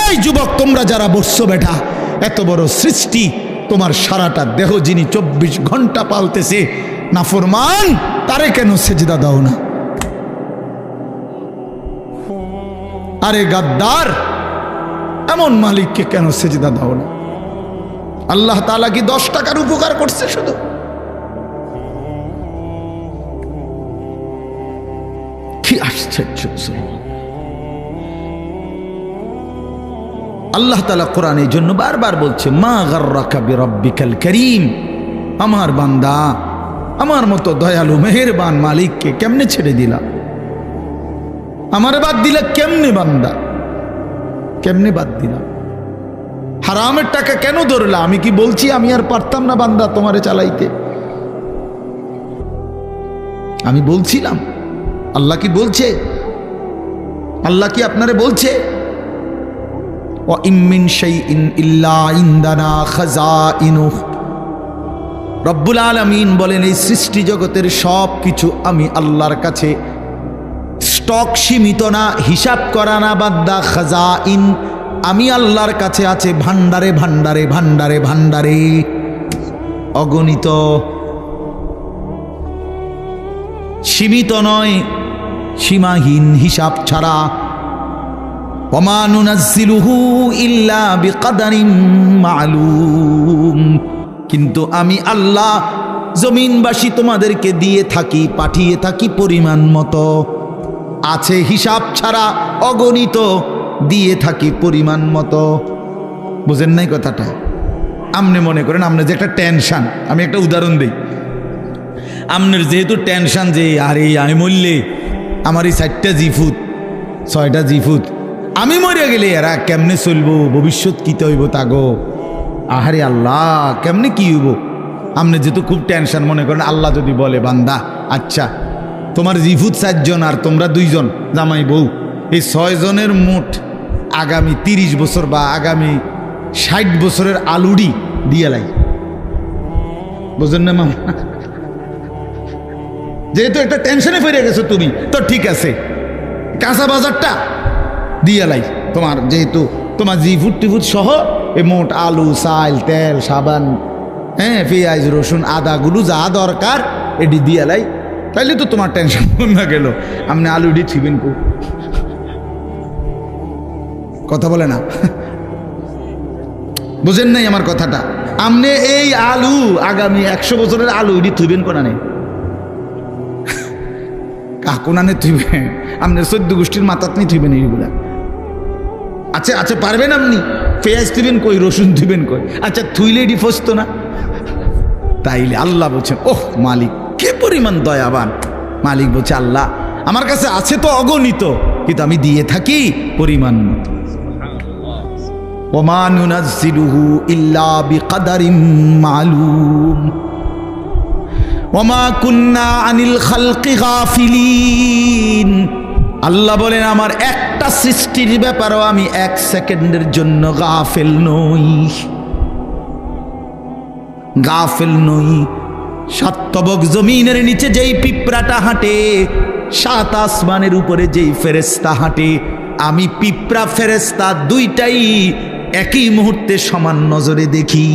এই যুবক তোমরা যারা বসছো বেটা, এত বড় সৃষ্টি, তোমার সারাটা দেহ যিনি 24 ঘন্টা পালতেছে, নাফরমান তারে কেন সেজদা দাও না? আরে গাদ্দার, এমন মালিককে কেন সেজদা দাও না? আল্লাহ তাআলা কি 10 টাকার উপকার করছে শুধু? কি আশ্চর্য! আল্লাহ তাআলা কোরআনের জন্য বারবার বলছে, মা গাররাকা বিরাব্বিকাল কারীম, আমার বান্দা আমার মতো দয়ালু মেহেরবান মালিককে কেমনে ছেড়ে দিলা? আমারে বাদ দিলা কেমনে বান্দা? কেমনে বাদ দিলা? হারামের টাকা কেন ধরলা? আমি কি বলছি আমি আর পারতাম না বান্দা তোমারে চালাইতে? আমি বলছিলাম, আল্লাহ কি বলছে? আল্লাহ কি আপনারে বলছে ওয়া ইম মিন শাইইন ইল্লা ইনদানা খাযাইনুহু? রব্বুল আলামিন বলেন এই সৃষ্টি জগতের সব কিছু আমি আল্লাহর কাছে স্টক সীমিত না, হিসাব করা না বান্দা, খাযাইন আমি আল্লাহর কাছে আছে ভান্ডারে ভান্ডারে ভান্ডারে ভান্ডারে, অগণিত, সীমিত নয়, সীমাহীন, হিসাব ছাড়া। ওমা নুনাজ্জিলুহু ইল্লা বিকদারিন মালুম, কিন্তু আমি আল্লাহ জমিনবাসী তোমাদেরকে দিয়ে থাকি, পাঠিয়ে থাকি পরিমাণ মতো, আছে হিসাব ছাড়া, অগণিত, দিয়ে থাকি পরিমাণ মতো। বুঝেন নাই কথাটা? আপনি মনে করেন আপনার যে একটা টেনশন, আমি একটা উদাহরণ দিই, আপনার যেহেতু টেনশন যে আরে আমি মরলে আমার এই 4টা জিফুত 6টা জিফুত, আমি মরে গেলে এরা কেমনে চলবো, ভবিষ্যৎ কী হইব তাগো, আহারে আল্লাহ কেমনে কি হইব। আপনি যেহেতু খুব টেনশন, মনে করেন আল্লাহ যদি বলে বান্দা আচ্ছা তোমার জিফুত 4 জন আর তোমরা 2 জন জামাই বউ, এই 6 জনের মোট আগামী 30 বছর বা আগামী 60 বছরের আলুডি দিয়ে লাই। বুঝলেন না মামা? যেহেতু একটা টেনশনে ফিরে গেছো তুমি, তো ঠিক আছে কাঁচা বাজারটা দিয়ে লাই তোমার, যেহেতু তোমার জিফুট টিফুট সহ এই মোট আলু, চাল, তেল, সাবান, হ্যাঁ পেঁয়াজ, রসুন, আদাগুলো যা দরকার এটি দিয়ে লাই, তাইলে তো তোমার টেনশন না গেল। আপনি আলুডি ছিবেন কো? কথা বলে না, বুঝেন নাই আমার কথাটা? আপনি এই আলু আগামী 100 বছরের আলু এটি থুইবেন কোনা নেই, কাকুনানে থুইবেন, আপনার 14 গোষ্ঠীর মাথাত নিয়ে থুইবেন এইগুলা। আচ্ছা আচ্ছা পারবেন আপনি? পেঁয়াজ থুইবেন কই, রসুন থুইবেন কই? আচ্ছা থুইলে এটি ফসতো না? তাইলে আল্লাহ বলছেন ওহ মালিক কে পরিমাণ দয়াবান। মালিক বলছে আল্লাহ আমার কাছে আছে তো অগণিত, কিন্তু আমি দিয়ে থাকি পরিমাণ মতো। ওমা নুনাজ্জিলুহু ইল্লা বিকদারিন মালুম ওমা কুন্না আনিল খালকি গাফিলিন। আল্লাহ বলেন আমার একটা সৃষ্টির ব্যাপারেও আমি 1 সেকেন্ডের জন্য গাফেল নই, গাফেল নই। 7 তবক জমিনের নিচে যেই পিঁপড়াটা হাঁটে, 7 আসমানের উপরে যেই ফেরেশতা হাঁটে, আমি পিঁপড়া ফেরেশতা দুইটাই একই মুহূর্তে সমান নজরে দেখি।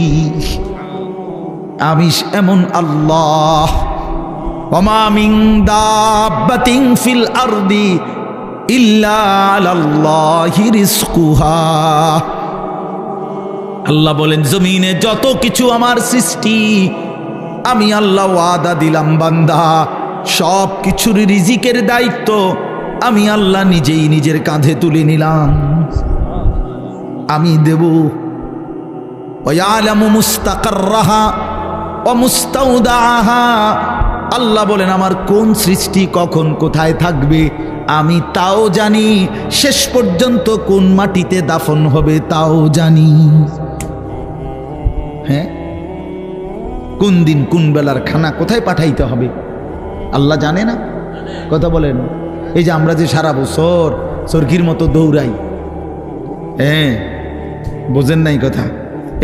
আমি এমন আল্লাহ। ওমা মিন দাব্বাতিন ফিল আরদি ইল্লা আলাল্লাহি রিজকুহা। আল্লাহ বলেন জমিনে যত কিছু আমার সৃষ্টি, আমি আল্লাহ ওয়াদা দিলাম বান্দা সব কিছুর রিজিকের দায়িত্ব আমি আল্লাহ নিজেই নিজের কাঁধে তুলে নিলাম, আমি দেব। ওয়ালামু মুস্তাকাররাহা ওয়া মুস্তাউদাহা। আল্লাহ বলেন আমার কোন সৃষ্টি কখন কোথায় থাকবে আমি তাও জানি, শেষ পর্যন্ত কোন মাটিতে দাফন হবে তাও জানি। হ্যাঁ, কোন দিন কোন বেলার খানা কোথায় পাঠাইতে হবে আল্লাহ জানে না? কথা বলেন। এই যে আমরা যে সারা বছর চরকির মতো দৌড়াই, হ্যাঁ বোঝেন নাই কথা?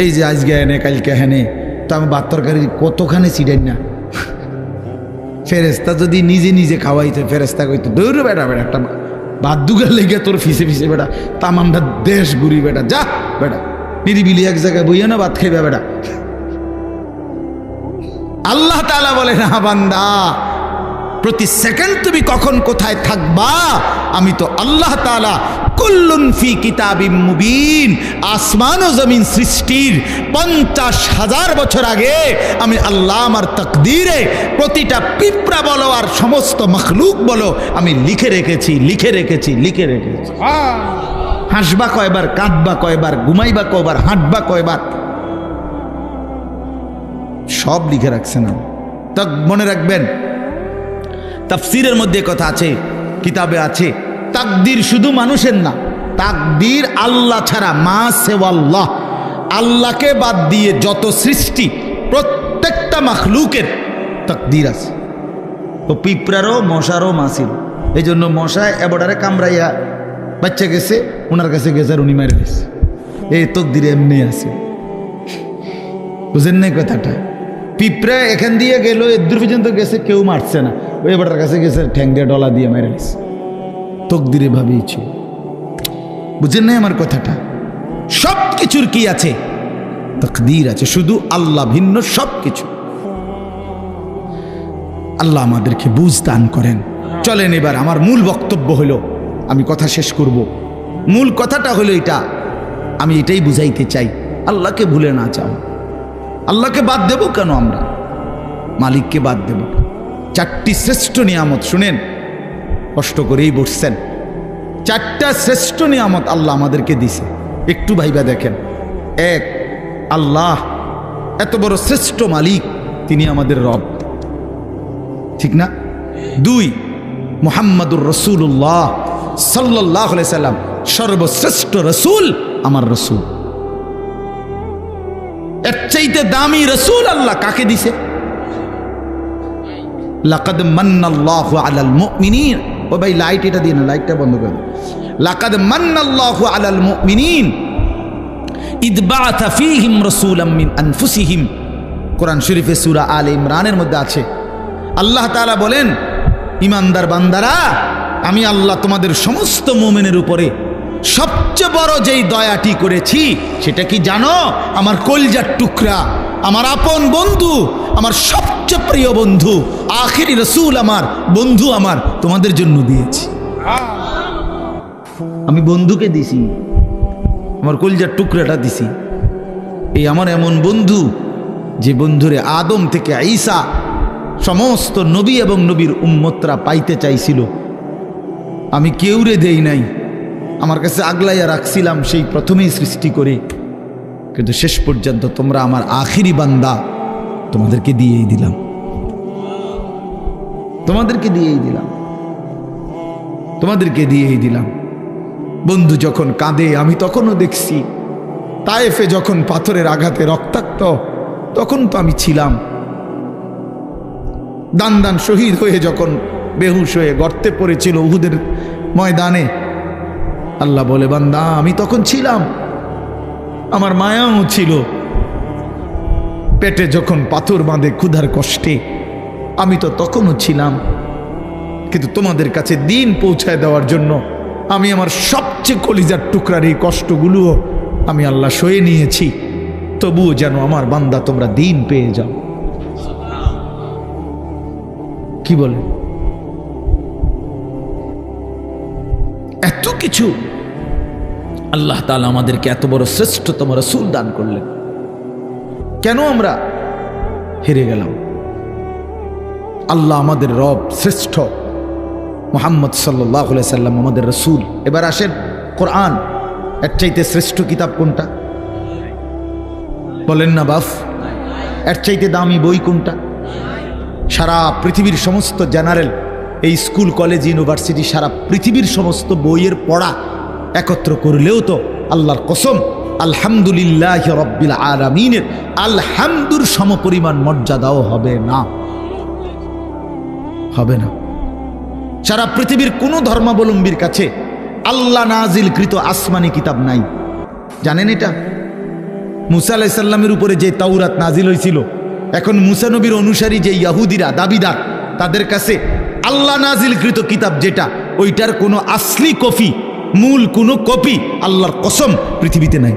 এই যে আজকে হেনে কালকে হেনে, তো আমি ভাত তরকারি কতখানি ছিড়েন না। ফেরেস্তা যদি নিজে নিজে খাওয়াইতে, ফেরেস্তা কইতো দৌড় বেটা বেটা একটা ভাত দুগার লেগে তোর ফিসে ফিসে বেটা তামামটা দেশ ঘুরি বেটা, যা বেটা নিরিবিলি এক জায়গায় বইয়া না ভাত খাইবে বেটা। আল্লাহ তাআলা বলে না বান্দা প্রতি সেকেন্ড তুমি কখন কোথায় থাকবা আমি তো আল্লাহ তাআলা কুল্লুন ফি কিতাবিম মুবিন। আসমান ও জমিন সৃষ্টির 50,000 বছর আগে আমি আল্লাহ আমার তাকদীরে প্রতিটা পিঁপড়া বলো আর সমস্ত মখলুক বলো আমি লিখে রেখেছি, লিখে রেখেছি, লিখে রেখেছি। হাসবা কয়বার, কাঁদবা কয়বার, ঘুমাইবা কয়বার, হাঁটবা কয়বার, সব লিখে রাখছে না। তা মনে রাখবেন তাফসীরের মধ্যে কথা আছে, কিতাবে আছে, তাকদীর শুধু মানুষের না, তাকদীর আল্লাহ ছাড়া, মা সেওয়াল্লাহ, আল্লাহকে বাদ দিয়ে যত সৃষ্টি প্রত্যেকটা মাখলুকের তাকদীর আছে। ও পিঁপড়ারও মশারও মাসির। এই জন্য মশা এবডারে কামড়াইয়া বাচ্চা গেছে, ওনার কাছে গেছে আর উনি মেরে গেছে। এই তকদিরে এমনি আছে, বুঝেন নাই কথাটা? পিঁপড়া এখান দিয়ে গেল, এদূর পর্যন্ত গেছে, কেউ মারছে না, ওই এবটার কাছে গেছে, ঠ্যাং দিয়ে ডলা দিয়ে মেরে গেছে। তকদিরে ভাবিয়েছি, বুঝেন নাই আমার কথাটা? সব কিছুর কি আছে? তকদির আছে, শুধু আল্লাহ ভিন্ন সব কিছু। আল্লাহ আমাদেরকে বুঝ দান করেন। চলেন এবার আমার মূল বক্তব্য হলো, আমি কথা শেষ করব। মূল কথাটা হলো এটা, আমি এটাই বুঝাইতে চাই, আল্লাহকে ভুলে না চাও। আল্লাহকে বাদ দেব কেন? আমরা মালিককে বাদ দেব। চারটি শ্রেষ্ঠ নিয়ামত, শুনেন, কষ্ট করেই বসছেন, চারটা শ্রেষ্ঠ নিয়ামত আল্লাহ আমাদেরকে দিছে, একটু ভাইবা দেখেন। এক, আল্লাহ এত বড় শ্রেষ্ঠ মালিক, তিনি আমাদের রব, ঠিক না? দুই, মুহাম্মাদুর রাসূলুল্লাহ সাল্লাল্লাহু আলাইহি সাল্লাম সর্বশ্রেষ্ঠ রসুল, আমার রসুল। এর চাইতে দামি রসুল আল্লাহ কাকে দিছে? লাকাদ মান্নাল্লাহু আলাল মুমিনিন। ও ভাই লাইট এটা দিন, লাইটটা বন্ধ করে। লাকাদ মান্নাল্লাহু আলাল মুমিনিন ইদ বাআথা ফীহিম রাসূলাম মিন আনফুসিহিম। কোরআন শরীফে সূরা আলে ইমরানের মধ্যে আছে। আল্লাহ তাআলা বলেন, ইমানদার বান্দারা, আমি আল্লাহ তোমাদের সমস্ত মুমিনের উপরে সবচেয়ে বড় যেই দয়াটি করেছি সেটা কি জানো? আমার কলিজার টুকরা, আমার আপন বন্ধু, আমার সবচেয়ে প্রিয় বন্ধু, আখিরি রসুল, আমার বন্ধু, আমার তোমাদের জন্য দিয়েছি। আমি বন্ধুকে দিছি, আমার কলিজার টুকরাটা দিছি। এই আমার এমন বন্ধু, যে বন্ধুরে আদম থেকে ঈসা সমস্ত নবী এবং নবীর উম্মতরা পাইতে চাইছিল, আমি কেউরে দেই নাই, আমার কাছে আগলাইয়া রাখছিলাম সেই প্রথমেই সৃষ্টি করে। কিন্তু শেষ পর্যন্ত তোমরা আমার আখিরি বান্দা, তোমাদেরকে দিয়েই দিলাম, তোমাদেরকে দিয়েই দিলাম, তোমাদেরকে দিয়েই দিলাম। বন্ধু যখন কাঁদে আমি তখনও দেখছি, তায়েফে যখন পাথরের আঘাতে রক্তাক্ত, তখন তো আমি ছিলাম। দান দান শহীদ হয়ে যখন বেহুশ হয়ে গর্তে পড়েছিল উহুদের ময়দানে, আল্লাহ বলে, বান্দা আমি তখন ছিলাম, আমার মায়াও ছিল। পেটে যখন পাথর বাঁধে ক্ষুধার কষ্টে, আমি তো তখনও ছিলাম। কিন্তু তোমাদের কাছে দিন পৌঁছায় দেওয়ার জন্য আমি আমার সবচেয়ে কলিজার টুকরার এই কষ্টগুলোও আমি আল্লাহ সয়ে নিয়েছি, তবুও যেন আমার বান্দা তোমরা দিন পেয়ে যাও। কি বলে? এত কিছু আল্লাহ তাআলা আমাদেরকে এত বড় শ্রেষ্ঠতম রাসূল দান করলেন, কেন আমরা হেরে গেলাম? আল্লাহ আমাদের রব, শ্রেষ্ঠ মুহাম্মদ সাল্লাল্লাহু আলাইহি সাল্লাম আমাদের রাসূল। এবার আসেন, কোরআন এর চাইতে শ্রেষ্ঠ কিতাব কোনটা? বলেন না বাফ, এর চাইতে দামি বই কোনটা? সারা পৃথিবীর সমস্ত জেনারেল, এই স্কুল কলেজ ইউনিভার্সিটি, সারা পৃথিবীর সমস্ত বইয়ের পড়া একত্র করলেও তো আল্লাহর কসম আলহামদুলিল্লাহ রব্বিল আলামিনের আলহামদুর সমপরিমাণ মর্যাদাও হবে না, হবে না। সারা পৃথিবীর কোনো ধর্মাবলম্বীর কাছে আল্লাহ নাজিলকৃত আসমানি কিতাব নাই, জানেন এটা? মুসা আলাইহিস সালামের উপরে যে তাওরাত নাজিল হয়েছিল, এখন মুসা নবীর অনুসারী যে ইহুদিরা দাবিদার, তাদের কাছে আল্লাহ নাজিলকৃত কিতাব যেটা, ওইটার কোনো আসলি কপি, মূল কোনো কপি আল্লাহর কসম পৃথিবীতে নাই।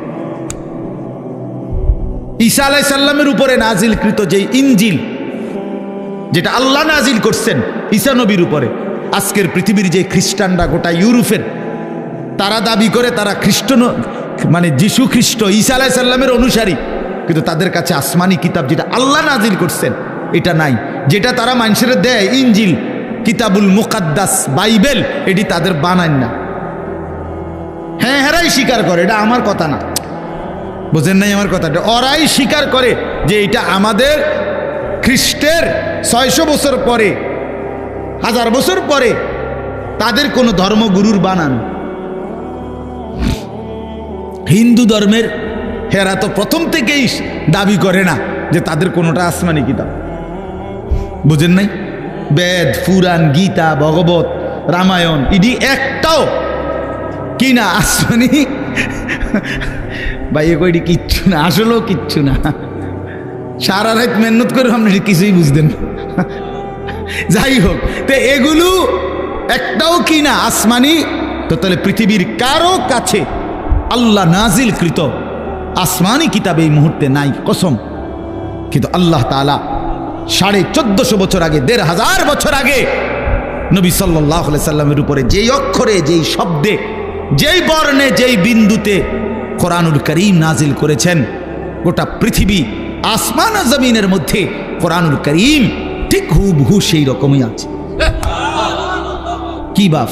ঈসা আলাইহিস সালামের উপরে নাজিলকৃত যে ইনজিল, যেটা আল্লাহ নাজিল করছেন ঈসা নবীর উপরে, আজকের পৃথিবীর যে খ্রিস্টানরা, গোটা ইউরোপের, তারা দাবি করে তারা খ্রিস্টান, মানে যিশু খ্রিস্ট ঈসা আলাইহিস সালামের অনুসারী, কিন্তু তাদের কাছে আসমানি কিতাব যেটা আল্লাহ নাজিল করছেন এটা নাই। যেটা তারা মানুষের দেয় ইনজিল, কিতাবুল মুকাদ্দাস, বাইবেল, এটি তাদের বানান না। হ্যাঁ, হেরাই স্বীকার করে, এটা আমার কথা না, বোঝেন নাই আমার কথাটা? ওরাই স্বীকার করে যে এটা আমাদের খ্রিস্টের 600 বছর পরে, 1000 বছর পরে তাদের কোনো ধর্মগুরুর বানান। হিন্দু ধর্মের হেরা তো প্রথম থেকেই দাবি করে না যে তাদের কোনোটা আসমানি কিতাব, বুঝেন নাই? বেদ, পুরাণ, গীতা, ভগবত, রামায়ণ ইডি একটাও কিনা আসমানি ভাই কইটি কিচ্ছু না, আসলেও কিচ্ছু না। সারা রাত মেহনত করে আপনি কিছুই বুঝতেন না। যাই হোক, তো এগুলো একটাও কিনা আসমানি, তো তাহলে পৃথিবীর কারো কাছে আল্লাহ নাজিলকৃত আসমানি কিতাব এই মুহূর্তে নাই, কসম। কিন্তু আল্লাহ তাআলা 1450 বছর আগে, 1500 বছর আগে নবী সাল্লাল্লাহু আলাইহি সাল্লামের উপরে যেই অক্ষরে, যেই শব্দে, যেই বর্ণে, যেই বিন্দুতে কোরআনুল কারীম নাজিল করেছেন, গোটা পৃথিবী আসমান আর জমিনের মধ্যে কোরআনুল কারীম ঠিক হুবহু সেই রকমই আছে। কি বাপ,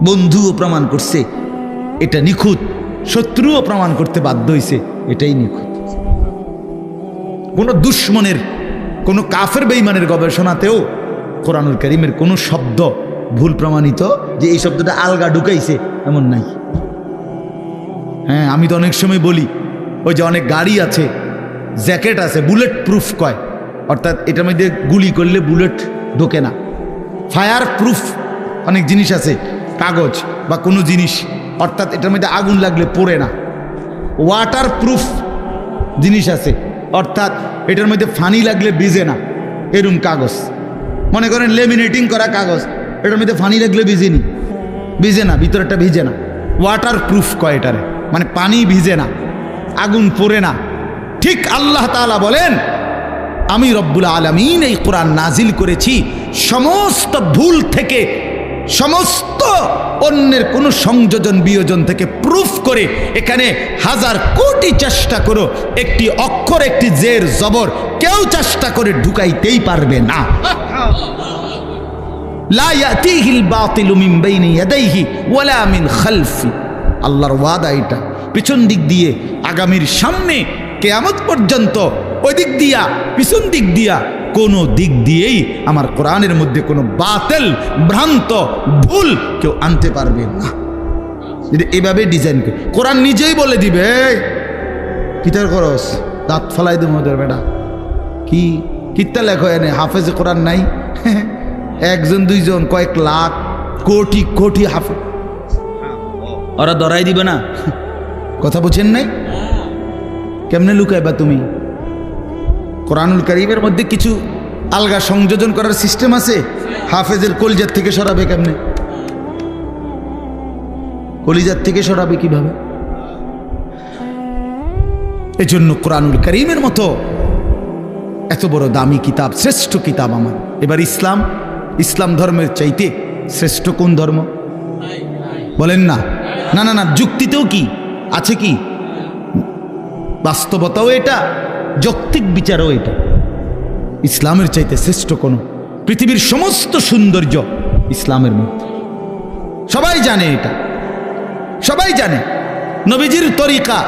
বন্ধুও প্রমাণ করছে এটা নিখুঁত, শত্রুও প্রমাণ করতে বাধ্য হয়েছে এটাই নিখুঁত। কোন দুশ্মনের, কোন কাফের বেঈমানের গবেষণাতেও কোরআনুল কারীমের কোন শব্দ ভুল প্রমাণিত যে এই শব্দটা আলগা ঢুকাইছে এমন নাই। হ্যাঁ, আমি তো অনেক সময় বলি, ওই যে অনেক গাড়ি আছে, জ্যাকেট আছে, বুলেট প্রুফ কয়, অর্থাৎ এটার মধ্যে গুলি করলে বুলেট ঢোকে না। ফায়ার প্রুফ অনেক জিনিস আছে, কাগজ বা কোনো জিনিস, অর্থাৎ এটার মধ্যে আগুন লাগলে পড়ে না। ওয়াটার প্রুফ জিনিস আছে, অর্থাৎ এটার মধ্যে পানি লাগলে ভিজে না, এরকম কাগজ। মনে করেন লেমিনেটিং করা কাগজ, এটার মধ্যে পানি লাগলে ভিজে না, ভিতরটা ভিজে না। ওয়াটার প্রুফ কয় এটারে, মানে পানি ভিজে না, আগুন পড়ে না। ঠিক আল্লাহ তাআলা বলেন, আমি রব্বুল আলামিন এই কোরআন নাজিল করেছি সমস্ত ভুল থেকে, সমস্ত অন্যের কোনো সংযোজন বিয়োজন থেকে প্রুফ করে। এখানে হাজার কোটি চেষ্টা করো, একটি অক্ষর, একটি জের জবর কেউ চেষ্টা করে ঢুকাইতেই পারবে না। লা ইয়াতিহিল বাতিলু মিন বাইনি ইয়াদাইহি ওয়ালা মিন খালফি। আল্লাহর ওয়াদা এটা, পিছন দিক দিয়ে, আগামীর সামনে, কিয়ামত পর্যন্ত, ওই দিক দিয়া, পিছন দিক দিয়া, কোনো দিক দিয়েই আমার কোরআনের মধ্যে কোনো বাতিল, ভ্রান্ত, ভুল কেউ আনতে পারবে না। যদি এভাবে ডিজাইন করে কোরআন নিজেই বলে দিবে, কিতার করস দাঁত ফলাই দেব ওদের বেটা, কি কিতা লেখো এনে হাফেজে কোরআন নাই, একজন দুইজন, কয়েক লাখ, কোটি কোটি হাফেজ, ওরা ধরাই দিবে না। কথা বুঝেন নাই? কেমনে লুকাইবা তুমি? কোরআনুল কারীমের মধ্যে কিছু আলগা সংযোজন করার সিস্টেম আছে। হাফেজের কলিজার থেকে সরাবে কেমনে? কলিজার থেকে সরাবে কিভাবে? এজন্য কোরআনুল কারীমের মতো এত বড় দামি কিতাব, শ্রেষ্ঠ কিতাব আমার। এবার ইসলাম ধর্মের চাইতে শ্রেষ্ঠ কোন ধর্ম বলেন না? না না না, যুক্তিতেও কি আছে, কি বাস্তবতাও এটা, যৌক্তিক বিচারও এটা। ইসলামের চাইতে শ্রেষ্ঠ কোন? পৃথিবীর সমস্ত সৌন্দর্য ইসলামের মধ্যে, সবাই জানে এটা, সবাই জানে। নবীজির তরিকা,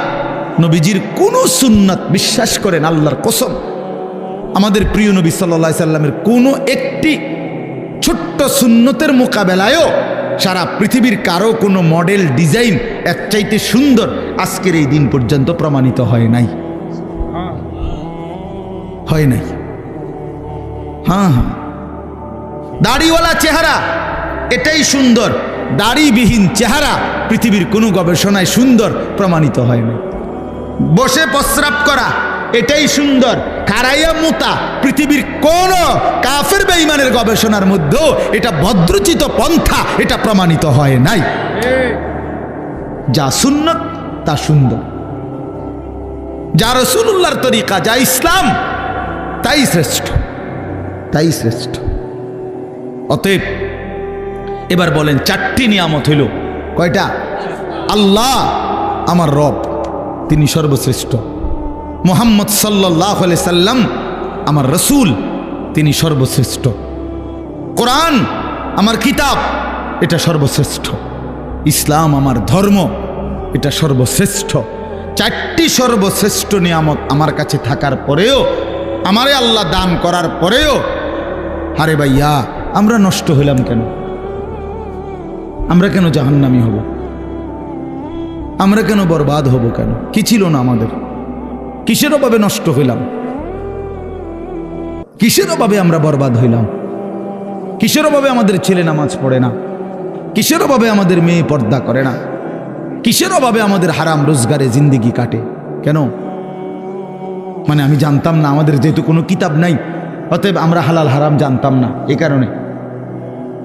নবীজির কোন সুন্নাত, বিশ্বাস করেন আল্লাহর কসম, আমাদের প্রিয় নবী সাল্লাল্লাহু আলাইহি সাল্লামের কোনো একটি ছোট্ট সুন্নতের মোকাবেলায়ও সারা পৃথিবীর কারো কোনো মডেল, ডিজাইন এর চাইতে সুন্দর আজকের এই দিন পর্যন্ত প্রমাণিত হয় নাই, হয় নাই। হ্যাঁ হ্যাঁ, দাড়িওয়ালা চেহারা এটাই সুন্দর, দাড়িবিহীন চেহারা পৃথিবীর কোনো গবেষণায় সুন্দর প্রমাণিত হয় না। বসে প্রস্রাব করা এটাই সুন্দর, খাড়াইয়া মুতা পৃথিবীর কোন কাফের বেঈমানের গবেষণার মধ্যেও এটা ভদ্রচিত পন্থা, এটা প্রমাণিত হয় নাই। যা সুন্নত তা সুন্দর, যা রাসূলুল্লাহর তরিকা, যা ইসলাম, তাই শ্রেষ্ঠ, তাই শ্রেষ্ঠ। অতএব এবার বলেন, চারটি নিয়ামত হইল কয়টা? আল্লাহ আমার রব, তিনি সর্বশ্রেষ্ঠ। মুহাম্মদ সাল্লাল্লাহু আলাইহি সাল্লাম আমার রসুল, তিনি সর্বশ্রেষ্ঠ। কোরআন আমার কিতাব, এটা সর্বশ্রেষ্ঠ। ইসলাম আমার ধর্ম, এটা সর্বশ্রেষ্ঠ। চারটি সর্বশ্রেষ্ঠ নিয়ামত আমার কাছে থাকার পরেও, আমারে আল্লাহ দান করার পরেও, আরে ভাইয়া আমরা নষ্ট হইলাম কেন? আমরা কেন জাহান্নামী হব? আমরা কেন বরবাদ হব? কেন? কি ছিল না আমাদের? কিসের অভাবে নষ্ট হইলাম? কিসের অভাবে আমরা বরবাদ হইলাম? কিসের অভাবে আমাদের ছেলে নামাজ পড়ে না? কিসের অভাবে আমাদের মেয়ে পর্দা করে না? কিসের অভাবে আমাদের হারাম রোজগারে জিন্দেগি কাটে? কেন? মানে আমি জানতাম না, আমাদের যেহেতু কোনো কিতাব নাই, অতএব আমরা হালাল হারাম জানতাম না, এই কারণে।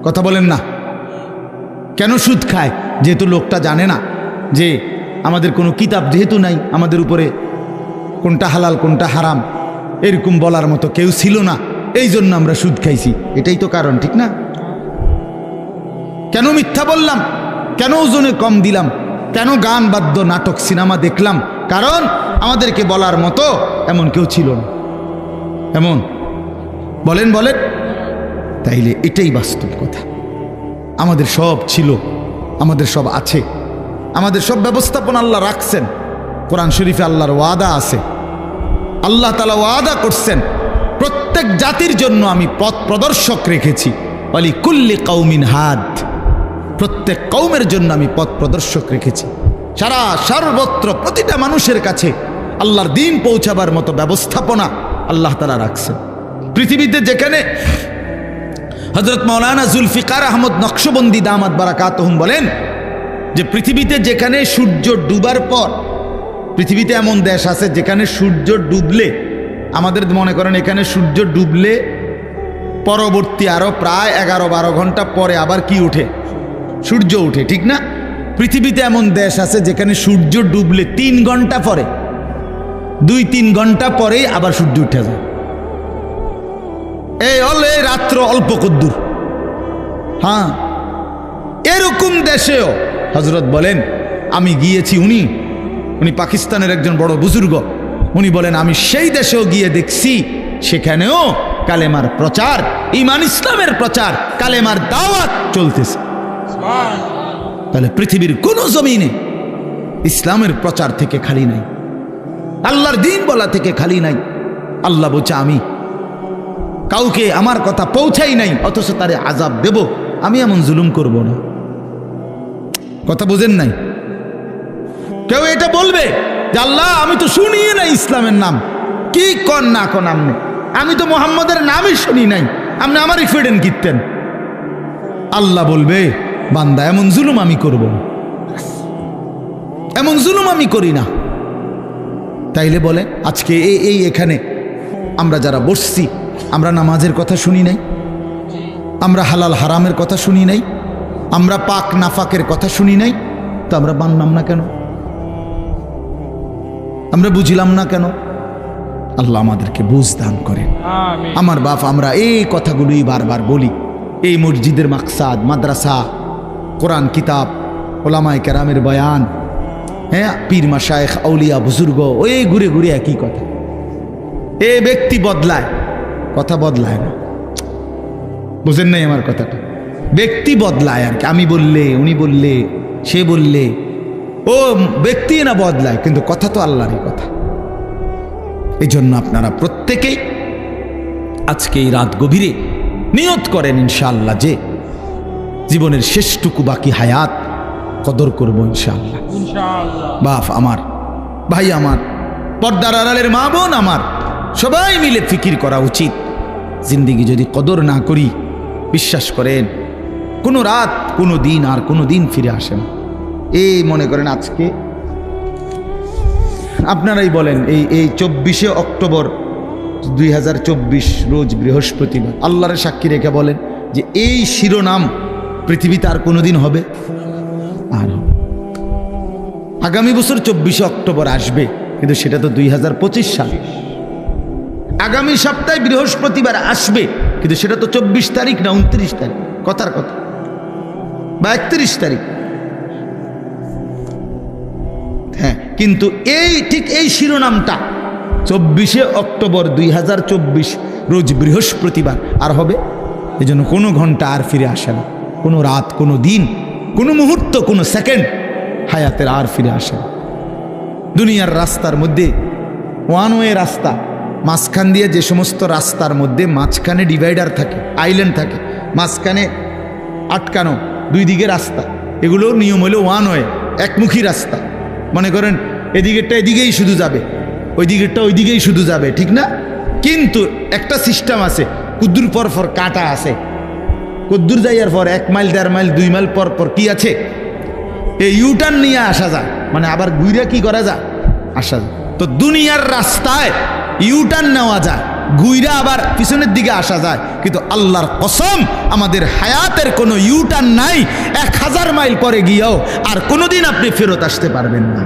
কথা বলেন না? কেন সুদ খায়? যেহেতু লোকটা জানে না যে আমাদের কোনো কিতাব যেহেতু নাই, আমাদের উপরে কোনটা হালাল কোনটা হারাম এরকম বলার মতো কেউ ছিল না, এই জন্য আমরা সুদ খাইছি। এটাই তো কারণ, ঠিক না? কেন মিথ্যা বললাম? কেন ওজনে কম দিলাম? কেন গান বাদ্য নাটক সিনেমা দেখলাম? কারণ আমাদেরকে বলার মতো এমন কেউ ছিল না। এমন বলেন বলেন, তাইলে এটাই বাস্তব কথা। আমাদের সব ছিল, আমাদের সব আছে, আমাদের সব ব্যবস্থাপনা আল্লাহ রাখছেন। কোরআন শরীফে আল্লাহর ওয়াদা আছে, আল্লাহ তাআলা ওয়াদা করছেন প্রত্যেক জাতির জন্য আমি পথ প্রদর্শক রেখেছি। ওয়ালি কুল্লি কওমিন হাদ, প্রত্যেক কওমের জন্য আমি পথ প্রদর্শক রেখেছি। সর্বত্র প্রতিটা মানুষের কাছে আল্লাহর দ্বীন পৌঁছাবার মতো ব্যবস্থাপনা আল্লাহ তাআলা রাখছেন। পৃথিবীতে যেখানে হযরত মাওলানা জুলফিকার আহমদ নকশবন্দি দামাত বারাকাতুহুম বলেন যে পৃথিবীতে যেখানে সূর্য ডুবার পর, পৃথিবীতে এমন দেশ আছে যেখানে সূর্য ডুবলে, আমাদের মনে করেন এখানে সূর্য ডুবলে পরবর্তী আরো প্রায় 11-12 ঘন্টা পরে আবার কি উঠে? সূর্য উঠে, ঠিক না? পৃথিবীতে এমন দেশ আছে যেখানে সূর্য ডুবলে 3 ঘন্টা পরে, 2-3 ঘন্টা পরেই আবার সূর্য উঠে যায়। এই হলে রাত্র অল্প কদ্দুর। হ্যাঁ, এরকম দেশেও হযরত বলেন আমি গিয়েছি, উনি পাকিস্তানের একজন বড় বুজুর্গ, উনি বলেন আমি সেই দেশেও গিয়ে দেখছি সেখানেও কালেমার প্রচার, ঈমান ইসলামের প্রচার, কালেমার দাওয়াত চলতেছে। তাহলে পৃথিবীর কোন জমিনে ইসলামের প্রচার থেকে খালি নাই, আল্লাহর দ্বীন বলা থেকে খালি নাই। আল্লাহ বলছে আমি কাউকে আমার কথা পৌঁছাই নাই অথচ তারে আযাব দেব, আমি এমন জুলুম করব না। কথা বুঝেন নাই? কেউ এটা বলবে যে আল্লাহ আমি তো শুনিয়ে নাই ইসলামের নাম, কি কন না কন আমনে, আমি তো মোহাম্মদের নামই শুনি নাই, আপনি আমারই ফেডেন কিনতেন। আল্লাহ বলবে বান্দা এমন জুলুম আমি করব না, এমন জুলুম আমি করি না। তাইলে বলে আজকে এই এখানে আমরা যারা বসছি, আমরা নামাজের কথা শুনি নাই, আমরা হালাল হারামের কথা শুনি নাই, আমরা পাক নাফাকের কথা শুনি নাই, তো আমরা মানলাম না কেন? আমরা বুঝিলাম না কেন? আল্লাহ আমাদেরকে বুঝ দান করেন। আমার বাপ, আমরা এই কথাগুলোই বারবার বলি। এই মসজিদের মাকসাদ, মাদ্রাসা, কোরআন কিতাব, ওলামায়ে কেরামের বয়ান, হ্যাঁ, পীর মাশায়েখ আউলিয়া বুজুর্গ, ওই ঘুরে ঘুরে একই কথা। এ ব্যক্তি বদলায়, কথা বদলায় না। বুঝেন নাই আমার কথাটা? ব্যক্তি বদলায় আর কি, আমি বললে, উনি বললে, সে বললে, ও ব্যক্তি না বদলায়, কিন্তু কথা তো আল্লাহরই কথা। এই জন্য আপনারা প্রত্যেকেই আজকে এই রাত গভীরে নিয়ত করেন ইনশাআল্লাহ যে জীবনের শেষটুকু বাকি হায়াত কদর করবো ইনশাআল্লাহ। বাপ আমার, ভাই আমার, পর্দার আড়ালের মা বোন আমার, সবাই মিলে ফিকির করা উচিত। জিন্দেগি যদি কদর না করি, বিশ্বাস করেন কোনো রাত, কোনো দিন আর কোনো দিন ফিরে আসে না। এই মনে করেন আজকে আপনারাই বলেন, এই 24শে অক্টোবর 2024 রোজ বৃহস্পতিবার, আল্লাহর সাক্ষী রেখে বলেন যে এই শিরোনাম পৃথিবীতে আর কোনোদিন হবে? আর আগামী বছর 24শে অক্টোবর আসবে, কিন্তু সেটা তো 2025 সাল। আগামী সপ্তাহে বৃহস্পতিবার আসবে, কিন্তু সেটা তো 24 তারিখ না 29 তারিখ, কথার কথা, বা 31 তারিখ। হ্যাঁ, কিন্তু ঠিক এই শিরোনামটা 24শে অক্টোবর 2024 রোজ বৃহস্পতিবার আর হবে। এই জন্য কোনো ঘন্টা আর ফিরে আসে না, কোনো রাত, কোনো দিন, কোনো মুহূর্ত, কোনো সেকেন্ড হায়াতের আর ফিরে আসে না। দুনিয়ার রাস্তার মধ্যে ওয়ান ওয়ে রাস্তা, মাঝখান দিয়ে যে সমস্ত রাস্তার মধ্যে মাঝখানে ডিভাইডার থাকে, আইল্যান্ড থাকে, মাঝখানে আটকানো, দুই দিকে রাস্তা, এগুলো নিয়ম হলো ওয়ান ওয়ে, একমুখী রাস্তা। মনে করেন এদিকেরটা এদিকেই শুধু যাবে, ওই দিকেরটা ওই দিকেই শুধু যাবে, ঠিক না? কিন্তু একটা সিস্টেম আছে, কুদ্দুর পর পর কাটা আছে, কুদ্দুর যাইয়ার পর 1 মাইল 1.5 মাইল 2 মাইল পর পর কি আছে, এই ইউটার্ন নিয়ে আসা যায়, মানে আবার ঘুরে কি করা যায়, আসা যায়। তো দুনিয়ার রাস্তায় ইউটার্ন নেওয়া যায়, ঘুইরা আবার পিছনের দিকে আসা যায়, কিন্তু আল্লাহর কসম আমাদের হায়াতের কোনো ইউটার্ন নাই। 1000 মাইল পরে গিয়েও আর কোনোদিন আপনি ফেরত আসতে পারবেন না।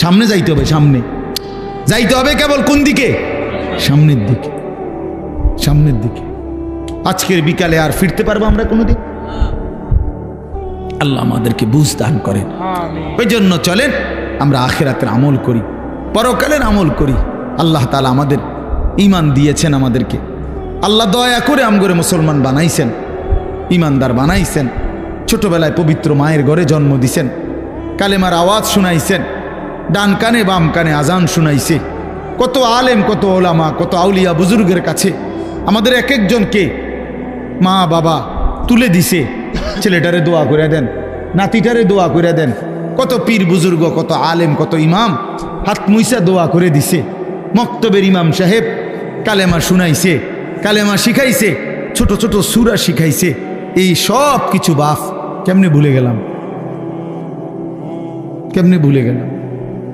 সামনে যাইতে হবে, সামনে যাইতে হবে, কেবল কোন দিকে, সামনের দিকে, সামনের দিকে। আজকের বিকালে আর ফিরতে পারবো আমরা কোনোদিন? আল্লাহ আমাদেরকে বুঝ দান করেন। ওই জন্য চলেন আমরা আখিরাতের আমল করি, পরকালের আমল করি। আল্লাহ তাআলা আমাদের ঈমান দিয়েছেন, আমাদেরকে আল্লাহ দয়া করে আমগরে মুসলমান বানাইছেন, ঈমানদার বানাইছেন। ছোটবেলায় পবিত্র মায়ের ঘরে জন্ম দিছেন, কালেমার আওয়াজ শুনাইছেন, ডান কানে বাম কানে আজান শুনাইছে। কত আলেম, কত ওলামা, কত আউলিয়া বুজুর্গের কাছে আমাদের এক একজনকে মা বাবা তুলে দিছে, ছেলেটারে দোয়া করে দেন, নাতিটারে দোয়া করে দেন। কত পীর বুজুর্গ, কত আলেম, কত ইমাম হাত মুইসা দোয়া করে দিছে। মক্তবের ইমাম সাহেব কালেমা শুনাইছে, কালেমা শিখাইছে, ছোট ছোট সূরা শিখাইছে। এই সব কিছু বাপ কেমনে ভুলে গেলাম, কেমনে ভুলে গেলাম?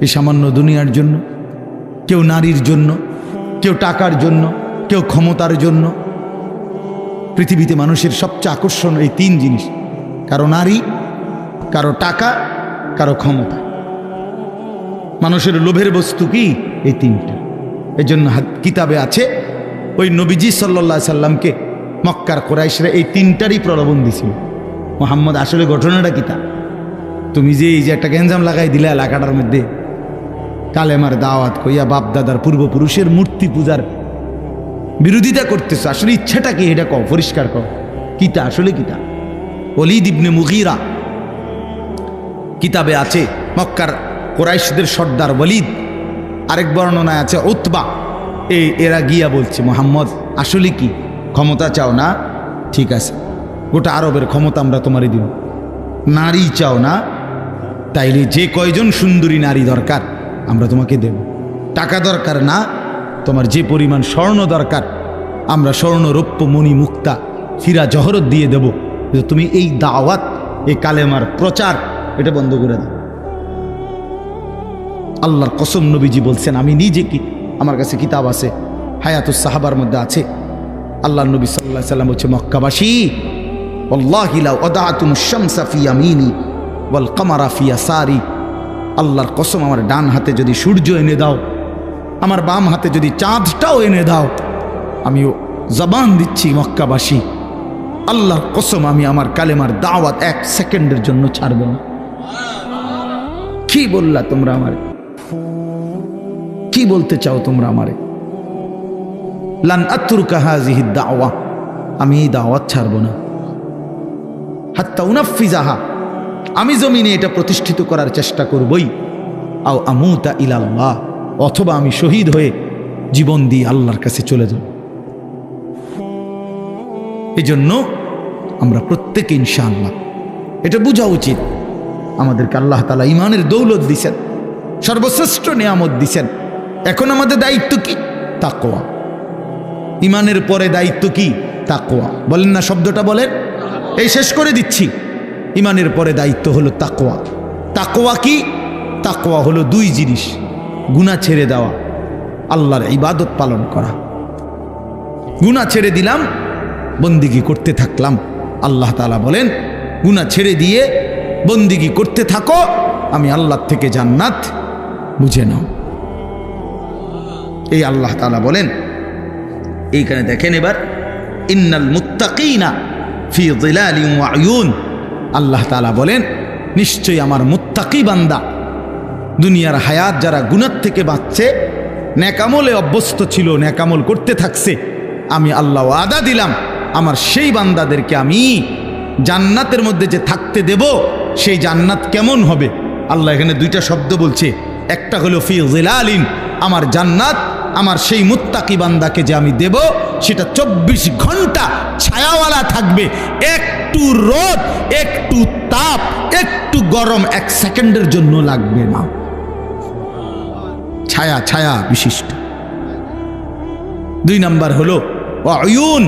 এই সামান্য দুনিয়ার জন্য, কেউ নারীর জন্য, কেউ টাকার জন্য, কেউ ক্ষমতার জন্য। পৃথিবীতে মানুষের সবচেয়ে আকর্ষণ এই 3 জিনিস, কারো নারী, কারো টাকা, কারো ক্ষমতা। মানুষের লোভের বস্তু কি? এই 3টা। এই জন্য কিতাবে আছে ওই নবীজি সাল্লাল্লাহু আলাইহি সাল্লামকে মক্কার কুরাইশরা এই 3টারই প্রলোভন দিছিল। মুহাম্মদ আসলে ঘটনাটা কিতা? তুমি যে এই যে একটা গেঞ্জাম লাগাই দিলে এলাকাটার মধ্যে, কালেমার দাওয়াত কইয়া বাপ দাদার পূর্বপুরুষের মূর্তি পূজার বিরোধিতা করতেছ, আসলে ইচ্ছাটা কি এটা কও, পরিষ্কার কও, কিতা আসলে কিতা? ওলীদ ইবনে মুগীরা কিতাবে আছে, মক্কার কুরাইশদের সর্দার ওলীদ, আরেক বর্ণনায় আছে উতবা, এরা গিয়া বলছে মুহাম্মদ আসলে কি ক্ষমতা চাও না? ঠিক আছে, গোটা আরবের ক্ষমতা আমরা তোমারে দিব। নারী চাও না? তাইলে যে কয়জন সুন্দরী নারী দরকার আমরা তোমাকে দেব। টাকা দরকার না? তোমার যে পরিমাণ স্বর্ণ দরকার আমরা স্বর্ণ, রৌপ্য, মণি, মুক্তা, হীরা, জহরত দিয়ে দেব, তুমি এই দাওয়াত, এই কালেমার প্রচার এটা বন্ধ করে দাও। আল্লাহর কসম নবীজি বলছেন, আমি নিজে কি, আমার কাছে কিতাব আছে, হায়াতুস সাহাবার মধ্যে আছে। আল্লাহ নবী সাল্লাল্লাহু আলাইহি সাল্লাম হচ্ছে, মক্কাবাসী ওয়াল্লাহি লাউ আদাতুমুশ শামসা ফি ইয়ামিনি ওয়াল কামারা ফি ইয়াসারি, আল্লাহর কসম আমার ডান হাতে যদি সূর্য এনে দাও, আমার বাম হাতে যদি চাঁদটাও এনে দাও, আমিও জবান দিচ্ছি মক্কাবাসী, আল্লাহর কসম আমি আমার কালেমার দাওয়াত 1 সেকেন্ডের জন্য ছাড়ব না। কি বললা তোমরা আমারে? কি বলতে চাও তোমরা আমারে? লান আতরুকা হাযিহি দাওয়া, আমি এই দাওয়াত ছাড়ব না। হাত্তা উনাফিজাহা, আমি জমিনে এটা প্রতিষ্ঠিত করার চেষ্টা করবই। আও আমুতা ইলাল্লাহ, অথবা আমি শহীদ হয়ে জীবন দিয়ে আল্লাহর কাছে চলে যাব। এই জন্য আমরা প্রত্যেকে ইনশাআল্লাহ এটা বোঝা উচিত, আমাদেরকে আল্লাহ তাআলা ঈমানের দৌলত দিয়েছেন, সর্বশ্রেষ্ঠ নিয়ামত দিয়েছেন। এখন আমাদের দায়িত্ব কি? তাকওয়া। ঈমানের পরে দায়িত্ব কি? তাকওয়া। বলেন না শব্দটা বলেন, এই শেষ করে দিচ্ছি। ঈমানের পরে দায়িত্ব হলো তাকওয়া। তাকওয়া কি? তাকওয়া হলো 2 জিনিস, গুনাহ ছেড়ে দেওয়া, আল্লাহর ইবাদত পালন করা। গুনাহ ছেড়ে দিলাম, বন্দিগি করতে থাকলাম। আল্লাহ তাআলা বলেন, গুনাহ ছেড়ে দিয়ে বন্দিগি করতে থাকো, আমি আল্লাহ থেকে জান্নাত বুঝে নাও। এই আল্লাহ তাআলা বলেন, এইখানে দেখেন এবার, ইন্নাল মুত্তাকিনা ফি যিলালিন ওয়া আয়ুন, আল্লাহ তাআলা বলেন নিশ্চয়ই আমার মুত্তাকি বান্দা, দুনিয়ার হায়াত যারা গুনাহ থেকে বাঁচছে, নেকামলে অভ্যস্ত ছিল, নেকামল করতে থাকছে, আমি আল্লাহ ওয়াদা দিলাম আমার সেই বান্দাদেরকে আমি জান্নাতের মধ্যে যে থাকতে দেব, সেই জান্নাত কেমন হবে? আল্লাহ এখানে 2টা শব্দ বলছে, একটা হলো ফি যিলালিন, আমার জান্নাত আমার সেই মুত্তাকি বান্দাকে যে আমি দেব সেটা 24 ঘন্টা ছায়াওয়ালা থাকবে, একটু রোদ, একটু তাপ, একটু গরম 1 সেকেন্ডের জন্য লাগবে না, ছায়া ছায়া বিশিষ্ট। 2 নাম্বার হলো ওয়ায়ুন,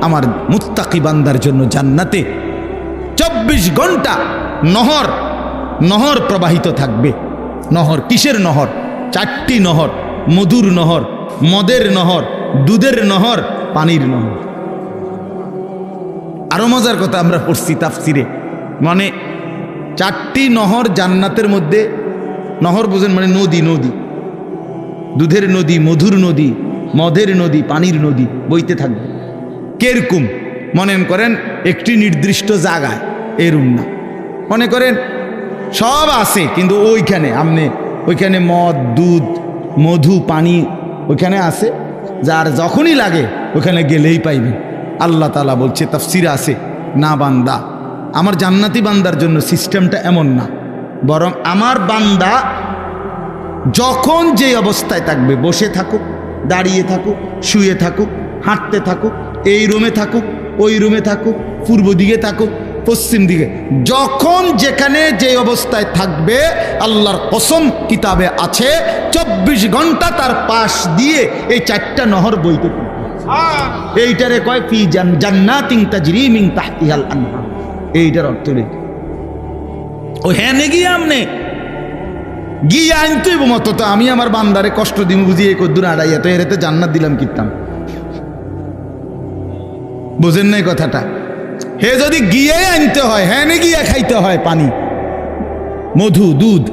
আমার মুত্তাকি বান্দার জন্য জান্নাতে 24 ঘন্টা নহর নহর প্রবাহিত থাকবে। নহর কিসের নহর? 4টি নহর, মধুর নহর, মদের নহর, দুধের নহর, পানির নহর। আরো মজার কথা আমরা পড়ছি তাফসিরে, মানে 4টি নহর জান্নাতের মধ্যে। নহর বোঝেন মানে নদী, নদী, দুধের নদী, মধুর নদী, মদের নদী, পানির নদী বইতে থাকবে। কেরকম মনে করেন একটি নির্দিষ্ট জায়গায়, এরম না। মনে করেন সব আছে কিন্তু ওইখানে ওইখানে মদ, দুধ, মধু, পানি ওইখানে আছে, যার যখনই লাগে ওখানে গেলেই পাইবে। আল্লাহ তাআলা বলছে, তাফসিরে আছে, না বান্দা, আমার জান্নাতি বান্দার জন্য সিস্টেমটা এমন না, বরং আমার বান্দা যখন যে অবস্থায় থাকবে, বসে থাকুক, দাঁড়িয়ে থাকুক, শুয়ে থাকুক, হাঁটতে থাকুক, এই রুমে থাকুক, ওই রুমে থাকুক, পূর্ব দিকে থাকুক, পশ্চিম দিকে, যখন যেখানে যে অবস্থায় থাকবে, আল্লাহর কসম কিতাবে আছে 24 ঘন্টা তার পাশ দিয়ে এই 4টা নহর বইতে থাকবে। এইটারে কয় ফি জান্নাতিন তাজরি মিন তাহতিহাল আনহার। এইটার অর্থ নেই ও হ্যাঁ গিয়ে আমনে গিয়ে আনতে মতো তো আমি আমার বান্দারে কষ্ট দিব বুঝিয়ে কদ্দুর আড়াইয়া তো এরাতে জান্নাত দিলাম কিতাম। বুঝেন নাই কথাটা? হে যদি গিয়ে আনতে হয়, হ্যাঁ গিয়ে খাইতে হয় পানি, মধু, দুধ,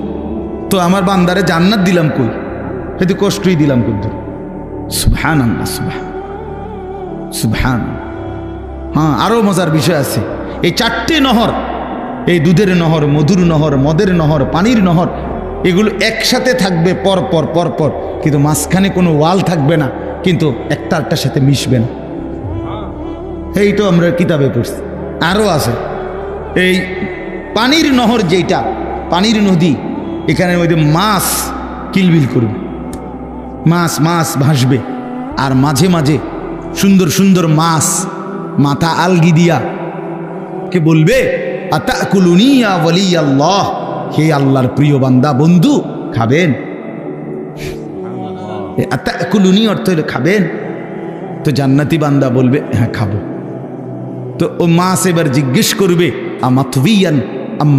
তো আমার বান্দারে জান্নাত দিলাম কই? হেতু কষ্টই দিলাম কদ্দুর। সুবহানাল্লাহ, সুবহান। হ্যাঁ, আরো মজার বিষয় আছে। এই 4টি নহর, এই দুধের নহর, মধুর নহর, মদের নহর, পানির নহর, এগুলো একসাথে থাকবে পর পর পর পর, কিন্তু মাঝখানে কোনো ওয়াল থাকবে না, কিন্তু একটা একটার সাথে মিশবে না। এই তো আমরা কিতাবে পড়ছি। আরও আছে এই পানির নহর, যেটা পানির নদী, এখানে মধ্যে মাছ কিলবিল করবে, মাছ মাছ ভাসবে, আর মাঝে মাঝে সুন্দর সুন্দর মাছ মাথা আলগি দিয়া কে বলবে, আতাকুলুনি ইয়া ওয়ালিয়াল্লাহ, হে আল্লাহর প্রিয় বান্দা, বন্ধু খাবেন? আতাকুলুনি অর্থ হলো খাবেন। তো জান্নাতি বান্দা বলবে হ্যাঁ খাবো। তো ও মাছ এবার জিজ্ঞেস করবে, আমাতবিয়ান আম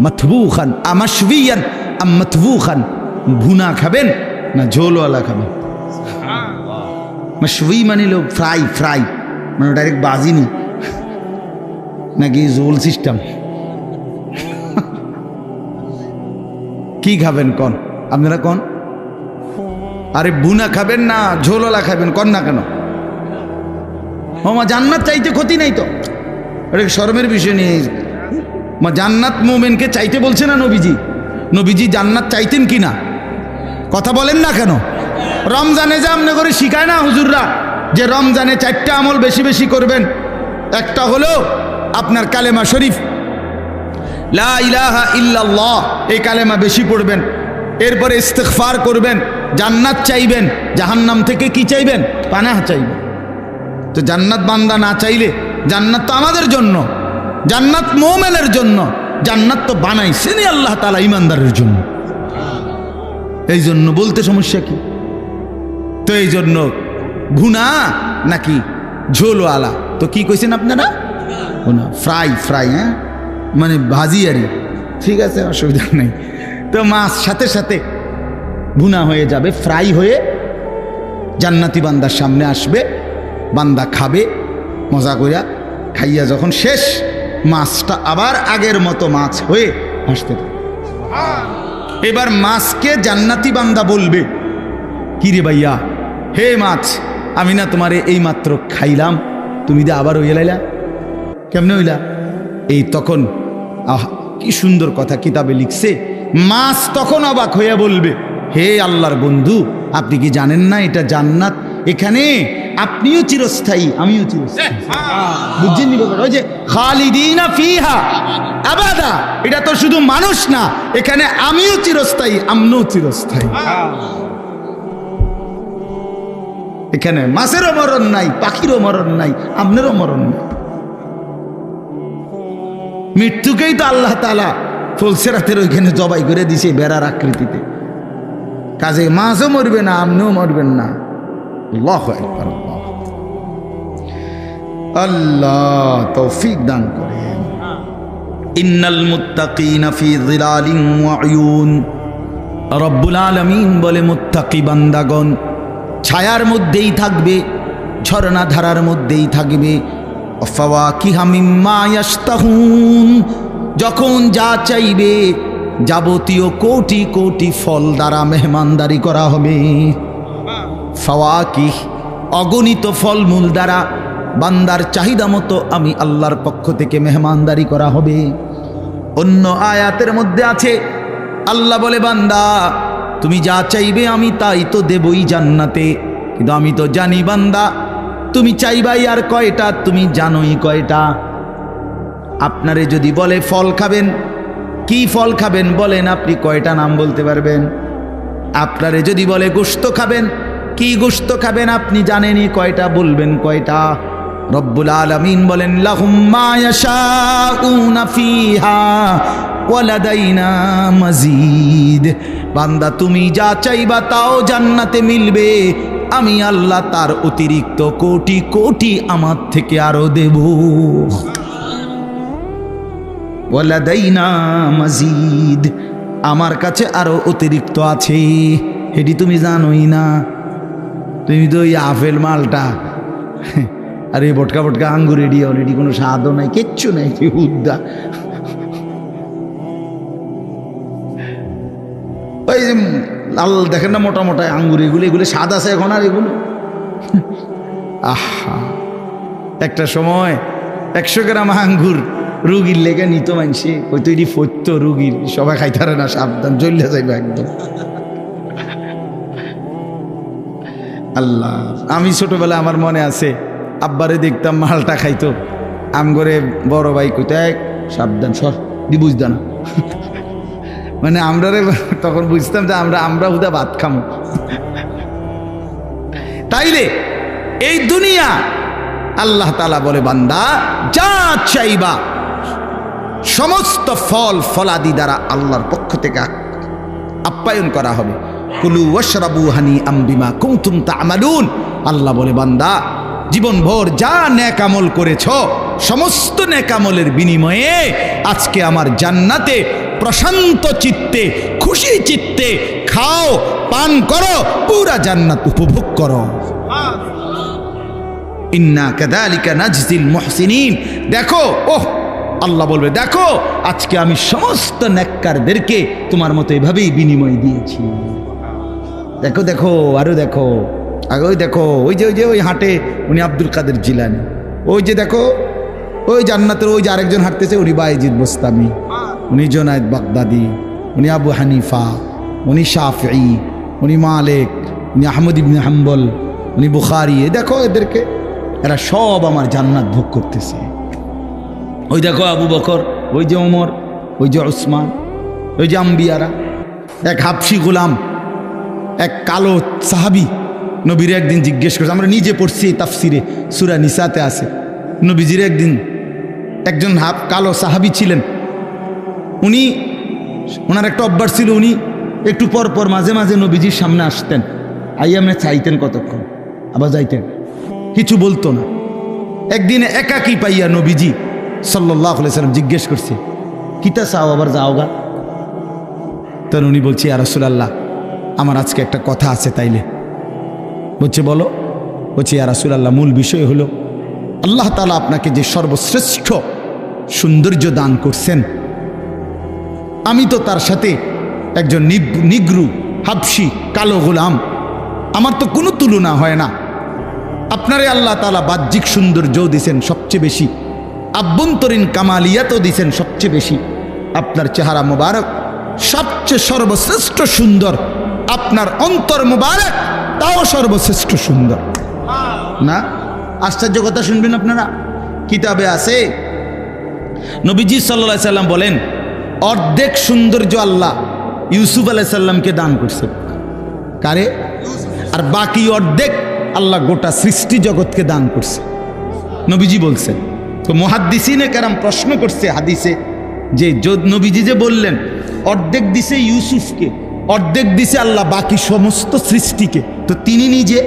মাতবুখান, আমাশবিয়ান আম মাতবুখান, ভুনা খাবেন না ঝোলওয়ালা খাবেন? মাশবি মানে লো ফ্রাই, ফ্রাই মানে ডাইরেক্ট বাজিনি, নাকি ঝোল সিস্টেম? কি খাবেন কন আপনারা কন? আরে ভুনা খাবেন না ঝোলওয়ালা খাবেন কন না কেন? মা জান্নাত চাইতে ক্ষতি নাই তো, এটা শরমের বিষয় নিয়ে। মা জান্নাত মোমেনকে চাইতে বলছে না নবীজি? নবীজি জান্নাত চাইতেন কি না? কথা বলেন না কেন? রমজানে যে আমনে করে শিখায় না হুজুররা, যে রমজানে 4টা আমল বেশি বেশি করবেন। একটা হলো আপনার কালেমা শরীফ, লা ইলাহা ইল্লাল্লাহ, এই কালেমা বেশি পড়বেন। এরপরে ইস্তিগফার করবেন, জান্নাত চাইবেন, জাহান্নাম থেকে কি চাইবেন? পানাহ চাইবেন। তো জান্নাত বান্দা না চাইলে, জান্নাত তো আমাদের জন্য, জান্নাত মুমিনের জন্য, জান্নাত তো বানাইছেনই আল্লাহ তাআলা ইমানদারের জন্য। এই জন্য বলতে সমস্যা কি? তো এই জন্য ভুনা নাকি ঝোলওয়ালা? তো কি কইছেন আপনারা? ভুনা, ফ্রাই, ফ্রাই, হ্যাঁ মানে ভাজি আরই, ঠিক আছে, অসুবিধা নেই। তো মাছ সাথে সাথে ভুনা হয়ে যাবে, ফ্রাই হয়ে জান্নাতি বান্দার সামনে আসবে, বান্দা খাবে মজা কইরা, খাইয়া যখন শেষ, মাছটা আবার আগের মতো মাছ হয়ে ভাসতে থাকে। এবার মাছকে জান্নাতি বান্দা বলবে, কি রে ভাইয়া, হে মাছ, আমি না তোমারে এই মাত্র খাইলাম, তুমি দে আবার হইয়া লাইলা, কেমনে হইলা? এই তখন আহ কি সুন্দর কথা কিতাবে লিখছে, মাছ তখন অবাক হইয়া বলবে, হে আল্লাহর বন্ধু, আপনি কি জানেন না এটা জান্নাত? এখানে আপনিও চিরস্থায়ী, আমিও চিরস্থায়ী। বুঝছেন নি? ওই যে খালিদিনা ফিহা আবাদা, এটা তো শুধু মানুষ না, এখানে আমিও চিরস্থায়ী, আমরাও চিরস্থায়ী। এখানে মাছেরও মরণ নাই, পাখিরও মরণ নাই, আপনারও মরণ নাই। মৃত্যুকেই তো আল্লাহ তাআলা ফুলসিরাতের ওইখানে জবাই করে দিছে বেড়ার আকৃতিতে, কাজে মাছও মরবে না, আপনিও মরবেন না। আল্লাহু আকবার। আল্লাহ তৌফিক দান করেন। ইন্নাল মুত্তাকিনা ফি যিলালিন ওয়া উয়ুন, রব্বুল আলামিন বলে মুত্তাকি বান্দাগণ ছায়ার মধ্যেই থাকবে, ঝর্ণা ধারার মধ্যেই থাকবে। ফাওয়াকিহা মিম্মা ইয়াশতাহুন, যখন যা চাইবে যাবতীয় কোটি কোটি ফল দ্বারা মেহমানদারি করা হবে। ফাওয়াকিহ অগণিত ফলমূল দ্বারা বান্দার চাহিদা মতো আমি আল্লাহর পক্ষ থেকে মেহমানদারি করা হবে। অন্য আয়াতের মধ্যে আছে আল্লাহ বলে, বান্দা তুমি যা চাইবে আমি তাই তো দেবই জান্নাতে, কিন্তু আমি তো জানি বান্দা তুমি চাইবাই আর কয়টা, তুমি জানোই কয়টা। আপনারে যদি বলে ফল খাবেন, কি ফল খাবেন বলেন, আপনি কয়টা নাম বলতে পারবেন? আপনারে যদি বলে গোশত খাবেন, কি গোশত খাবেন আপনি জানেনই কয়টা, বলবেন কয়টা? রব্বুল আলামিন বলেন লাহুম মা ইয়াশাউনা ফিহা ওয়া লাদাইনা মাজিদ, বান্দা তুমি যা চাইবা তাও জান্নাতে মিলবে, আমি আল্লাহ তার অতিরিক্ত কোটি কোটি আমার থেকে আরো দেব। ওয়া লাদাইনা মাজিদ, আমার কাছে আরো অতিরিক্ত আছে, এটি তুমি জানোই না। তুমি তো ওই আপেল মালটা আর এই বটকা বটকা আঙ্গুর এডি অলরেডি কোনো স্বাদও নাই, কিচ্ছু নাই, উদ্দা। ওই লাল দেখেন না মোটা মোটা আঙ্গুর, এগুলো এগুলো স্বাদ আছে এখন আর এগুলো। আহা, একটা সময় 100 গ্রাম আঙ্গুর রুগীর লেগে নিত মানছে, ওই তো এটি ফৈত্য রুগীর, সবাই খাইতারে না, সাবধান চলে যাইবে একদম। আল্লাহ, আমি ছোটবেলায় আমার মনে আছে আব্বারে দেখতাম মালটা খাইতো, আম করে বড় ভাই কইতে সাবধান সর দি বুঝতো না। মানে আমরা তখন বুঝতাম যে আমরা হুদা ভাত খামো। তাইলে এই দুনিয়া আল্লাহ তাআলা বলে বান্দা যা চাইবা সমস্ত ফল ফলাদি দ্বারা আল্লাহর পক্ষ থেকে আপ্যায়ন করা হবে। কুলু ওয়াশরাবু হানিআম বিমা কুনতুম তা'মালুন, আল্লাহ বলে বান্দা জীবনভর যা নেক আমল করেছ সমস্ত নেক আমলের বিনিময়ে আজকে আমার জান্নাতে প্রশান্ত চিত্তে খুশি চিত্তে খাও, পান করো, পুরা জান্নাত উপভোগ করো। ইন্না কাযালিকা নাজজিল মুহসিনিন, দেখো ওহ আল্লাহ বলবে দেখো আজকে আমি সমস্ত নেককারদেরকে তোমার মতো এভাবেই বিনিময় দিয়েছি। দেখো দেখো আরো দেখো, আগে ওই দেখো ওই যে ওই হাটে উনি আব্দুল কাদের জিলানী, ওই যে দেখো ওই জান্নাতের ওই যে আরেকজন হাঁটতেছে উনি বায়েজিদ বোস্তামি, উনি জুনায়েদ বাগদাদি, উনি আবু হানিফা, উনি শাফিঈ, উনি মালিক, উনি আহমদ ইবনে হাম্বল, উনি বুখারী। দেখো এদেরকে, এরা সব আমার জান্নাত ভোগ করতেছে। ওই দেখো আবু বকর, ওই যে ওমর, ওই যে উসমান, ওই যে আম্বিয়ারা। এক হাবশি গোলাম, এক কালো সাহাবি নবীর একদিন জিজ্ঞেস করছে, আমরা নিজে পড়ছি তাফসিরে সূরা নিসাতে আছে, নবীজির একদিন একজন কালো সাহাবি ছিলেন, উনি ওনার একটা অভ্যাস ছিল, উনি একটু পর পর মাঝে মাঝে নবীজির সামনে আসতেন, আইয়ামনে চাইতেন কতক্ষণ, আবার যাইতেন, কিছু বলতো না। একদিন একাকী পাইয়া নবীজি সাল্লাল্লাহু আলাইহি সাল্লাম জিজ্ঞেস করছে, কিতা চাও আবার যাওগা? তখন উনি বলছে, ইয়া রাসূলুল্লাহ আমার আজকে একটা কথা আছে। তাইলে বলছে বলো। বলছে, ইয়া রাসূলুল্লাহ মূল বিষয় হলো আল্লাহ তাআলা আপনাকে যে সর্বশ্রেষ্ঠ সৌন্দর্য দান করছেন, আমি তো তার সাথে একজন নিগ্রু হাবশি কালো গোলাম, আমার তো কোনো তুলনা হয় না। আপনারে আল্লাহ তাআলা বাহ্যিক সৌন্দর্য দিয়েছেন সবচেয়ে বেশি, আভ্যন্তরীণ কামালিয়াতও দিয়েছেন সবচেয়ে বেশি। আপনার চেহারা মুবারক সবচেয়ে সর্বশ্রেষ্ঠ সুন্দর, আপনার অন্তর মুবারক তাও সর্বশ্রেষ্ঠ সুন্দর। না আশ্চর্য কথা শুনবেন আপনারা, কিতাবে আছে নবীজি সাল্লাল্লাহু আলাইহি সাল্লাম বলেন অর্ধেক সৌন্দর্য আল্লাহ ইউসুফ আলাইহিস সালামকে দান করছেন। কারে? আর বাকি অর্ধেক আল্লাহ গোটা সৃষ্টি জগৎকে দান করছে, নবীজি বলছেন। তো মুহাদ্দিসিনে কেরাম প্রশ্ন করছে হাদিসে যে নবীজি যে বললেন অর্ধেক দিছে ইউসুফকে, অর্ধেক দিছে আল্লাহ বাকি সমস্ত সৃষ্টিকে, তো তিনি নিজে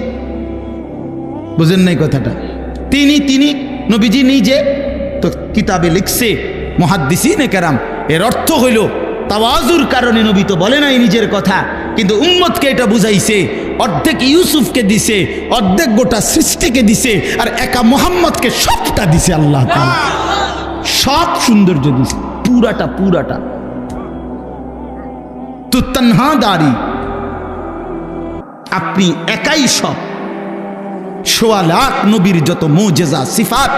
বুঝেন নাই কথাটা? তিনি নবীজি নিজে তো কিতাবে লিখছে মুহাদ্দিসিনে কেরাম, এর অর্থ হইল তাওয়াজুর কারণে নবী তো বলে নাই নিজের কথা, কিন্তু উম্মতকে এটা বুঝাইছে, অর্ধেক ইউসুফকে দিছে, অর্ধেক গোটা সৃষ্টিকে দিছে, আর একা মুহাম্মদকে সবটা দিছে আল্লাহ তাআলা, সব সৌন্দর্য দিছে, পুরাটা তো তানহাদারি, আপনি একাই সব। সোয়া লাখ নবীর যত মুজেজা, সিফাত,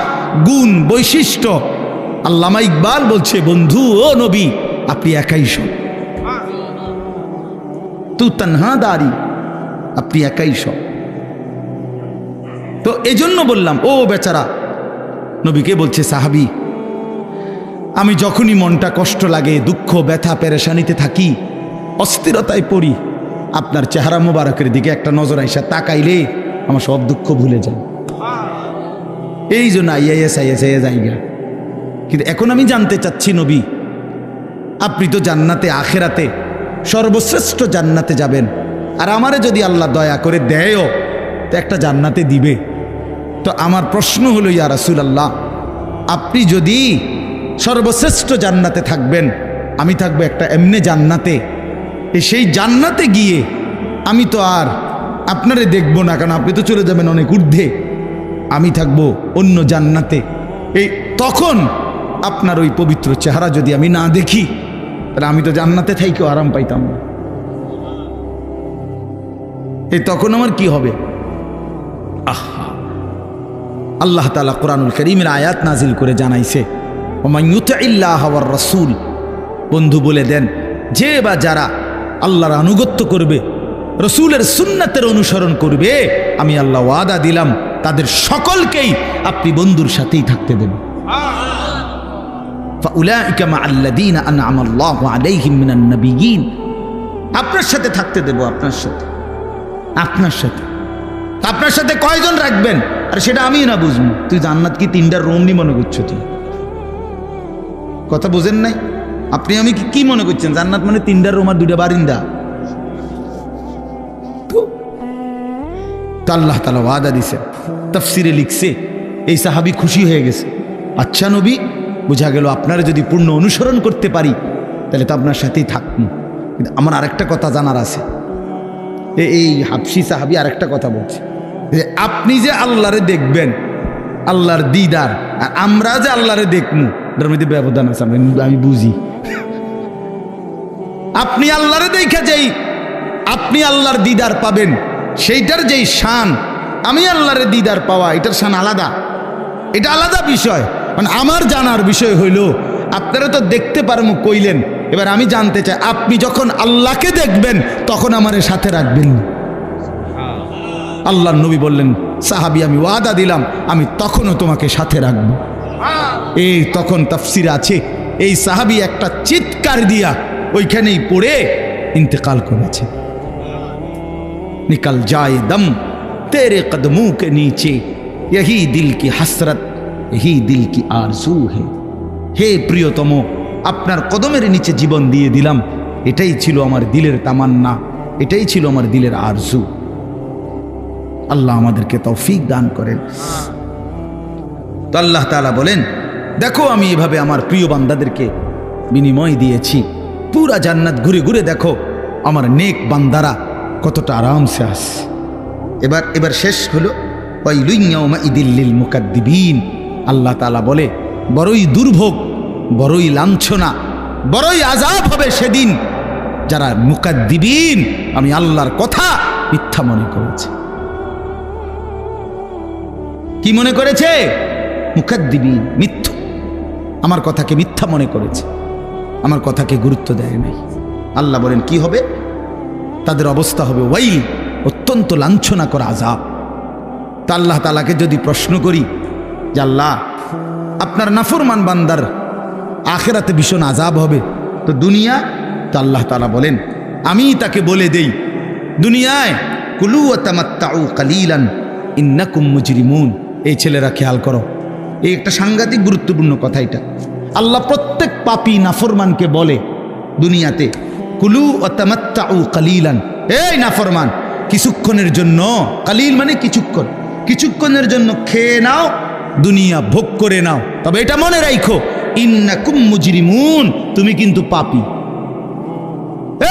গুণ, বৈশিষ্ট্য, আল্লামা ইকবাল বলছে বন্ধু ও নবী আপনি একাই সব, তু তানহাদারি, আপনি একাই সব। তো এজন্য বললাম ও বেচারা নবীকে বলছে সাহাবী, আমি যখনই মনটা কষ্ট লাগে, দুঃখ ব্যথা পেরেশানিতে থাকি, অস্থিরতায় পড়ি, আপনার চেহারা মোবারকের দিকে একটা নজর আইসা তাকাইলে আমার সব দুঃখ ভুলে যায়। এই জন্য আইএস জায়গা। কিন্তু এখন আমি জানতে চাচ্ছি নবী, আপনি তো জান্নাতে আখেরাতে সর্বশ্রেষ্ঠ জান্নাতে যাবেন, আর আমারে যদি আল্লাহ দয়া করে দেয়ও তো একটা জান্নাতে দিবে, তো আমার প্রশ্ন হলো ইয়া রাসূলুল্লাহ, আপনি যদি সর্বশ্রেষ্ঠ জান্নাতে থাকবেন, আমি থাকবো একটা এমনি জান্নাতে, সেই জান্নাতে গিয়ে আমি তো আর আপনারে দেখবো না, কারণ আপনি তো চলে যাবেন অনেক ঊর্ধ্বে, আমি থাকবো অন্য জান্নাতে। এই তখন আপনার ওই পবিত্র চেহারা যদি আমি না দেখি, তাহলে আমি তো জান্নাতে থাইকেও আরাম পাইতাম না। এই তখন আমার কি হবে? আহা, আল্লাহ তাআলা কোরআনুল কারীমের আয়াত নাজিল করে জানাইছে, ওমান ইউতিইল্লাহ ওয়ার রাসূল, বন্ধু বলে দেন যে বা যারা আল্লাহর আনুগত্য করবে, রসুলের সুন্নাতের অনুসরণ করবে, আমি আল্লাহ ওয়াদা দিলাম তাদের সকলকেই আপনি বন্ধুর সাথেই থাকতে দেন। ফাউলাইকা মাআল্লাযীনা আন'আমাল্লাহু আলাইহিম মিনান নাবিয়্যিন, আপনার সাথে থাকতে দেব, আপনার সাথে, আপনার সাথে, আপনার সাথে কয়জন রাখবেন আর সেটা আমি না বুঝবো। তুই জান্নাত কি তিনটা রুম নি মনে করছো? তুই কথা বুঝেন নাই? আপনি আমি কি মনে করছেন জান্নাত মানে তিনটা রুম আর দুইটা বারিন্দা? তো আল্লাহ তাআলা ওয়াদা দিছে, তাফসিরে লিখছে, এই সাহাবী খুশি হয়ে গেছে। আচ্ছা নবী, বোঝা গেল আপনারা যদি পূর্ণ অনুসরণ করতে পারি তাহলে তো আপনার সাথেই থাকবো। কিন্তু আমার আরেকটা কথা জানার আছে। এই হাবশি সাহাবী আরেকটা কথা বলছে যে আপনি যে আল্লাহরে দেখবেন, আল্লাহর দিদার, আর আমরা যে আল্লাহরে দেখবো, এটার মধ্যে ব্যবধান আছে, আমি বুঝি। আপনি আল্লাহরে দেখে যেই আপনি আল্লাহর দিদার পাবেন, সেইটার যেই শান, আমি আল্লাহরে দিদার পাওয়া, এটার শান আলাদা, এটা আলাদা বিষয়। মানে আমার জানার বিষয় হইল, আপনারা তো দেখতে পারবো কইলেন, এবার আমি জানতে চাই আপনি যখন আল্লাহকে দেখবেন তখন আমার সাথে রাখবেন। আল্লাহর নবী বললেন, সাহাবী আমি ওয়াদা দিলাম আমি তখনও তোমাকে সাথে রাখবো। এই তখন তাফসিরে আছে, এই সাহাবী একটা চিৎকার দিয়া ওইখানেই পড়ে ইন্তেকাল করেছে। निकल जाए दम तेरे कदमों के नीचे, यही दिल की हसरत, यही दिल की आरजू है। হে প্রিয়তম, আপনার কদমের নিচে জীবন দিয়ে দিলাম, এটাই ছিল আমার দিলের তামান্না, এটাই ছিল আমার দিলের আরজু। আল্লাহ আমাদেরকে তৌফিক দান করেন। তো আল্লাহ তাআলা বলেন, দেখো আমি এভাবে আমার প্রিয় বান্দাদেরকে বিনিময় দিয়েছি, পুরা জান্নাত ঘুরে ঘুরে দেখো আমার নেক বান্দারা কতটা আরামসে আসে। এবার শেষ হলো, ওয়াইলুন ইয়াউমাইযিল লিল মুকাদ্দিবিন। আল্লাহ তাআলা বলে, বড়ই দুর্ভোগ, বড়ই লাঞ্ছনা, বড়ই আযাব হবে সেদিন যারা মুকাদ্দিবিন, আমি আল্লাহর কথা মিথ্যা মনে করেছে। কি মনে করেছে? মুকাদ্দিবিন, মিথ্যা, আমার কথাকে মিথ্যা মনে করেছে, আমার কথাকে গুরুত্ব দেয় নাই। আল্লাহ বলেন কি হবে? তাদের অবস্থা হবে ওয়াইল, অত্যন্ত লাঞ্ছনা করা আযাব। তা আল্লাহ তাআলাকে যদি প্রশ্ন করি যে আল্লাহ, আপনার নাফরমান বান্দার আখিরাতে ভীষণ আযাব হবে, তো দুনিয়া? তো আল্লাহ তাআলা বলেন, আমি তাকে বলে দেই দুনিয়ায় কুলু ওয়া তামাত্তাউ কালিলান ইন্নাকুম মুজরিমুন। এই ছেলেরা খেয়াল করো, এই একটা সাংঘাতিক গুরুত্বপূর্ণ কথা। এটা আল্লাহ প্রত্যেক পাপী নাফরমানকে বলে দুনিয়াতে, কুলু ওয়া তামাত্তাউ কালিলান, এই নাফরমান কিছুক্ষণের জন্য, কালিল মানে কিছুক্ষণ, কিছুক্ষণের জন্য খেয়ে নাও দুনিয়া ভোগ করে নাও, তবে এটা মনে রাখো ইন্নাকুম মুজরিমুন, তুমি কিন্তু পাপী।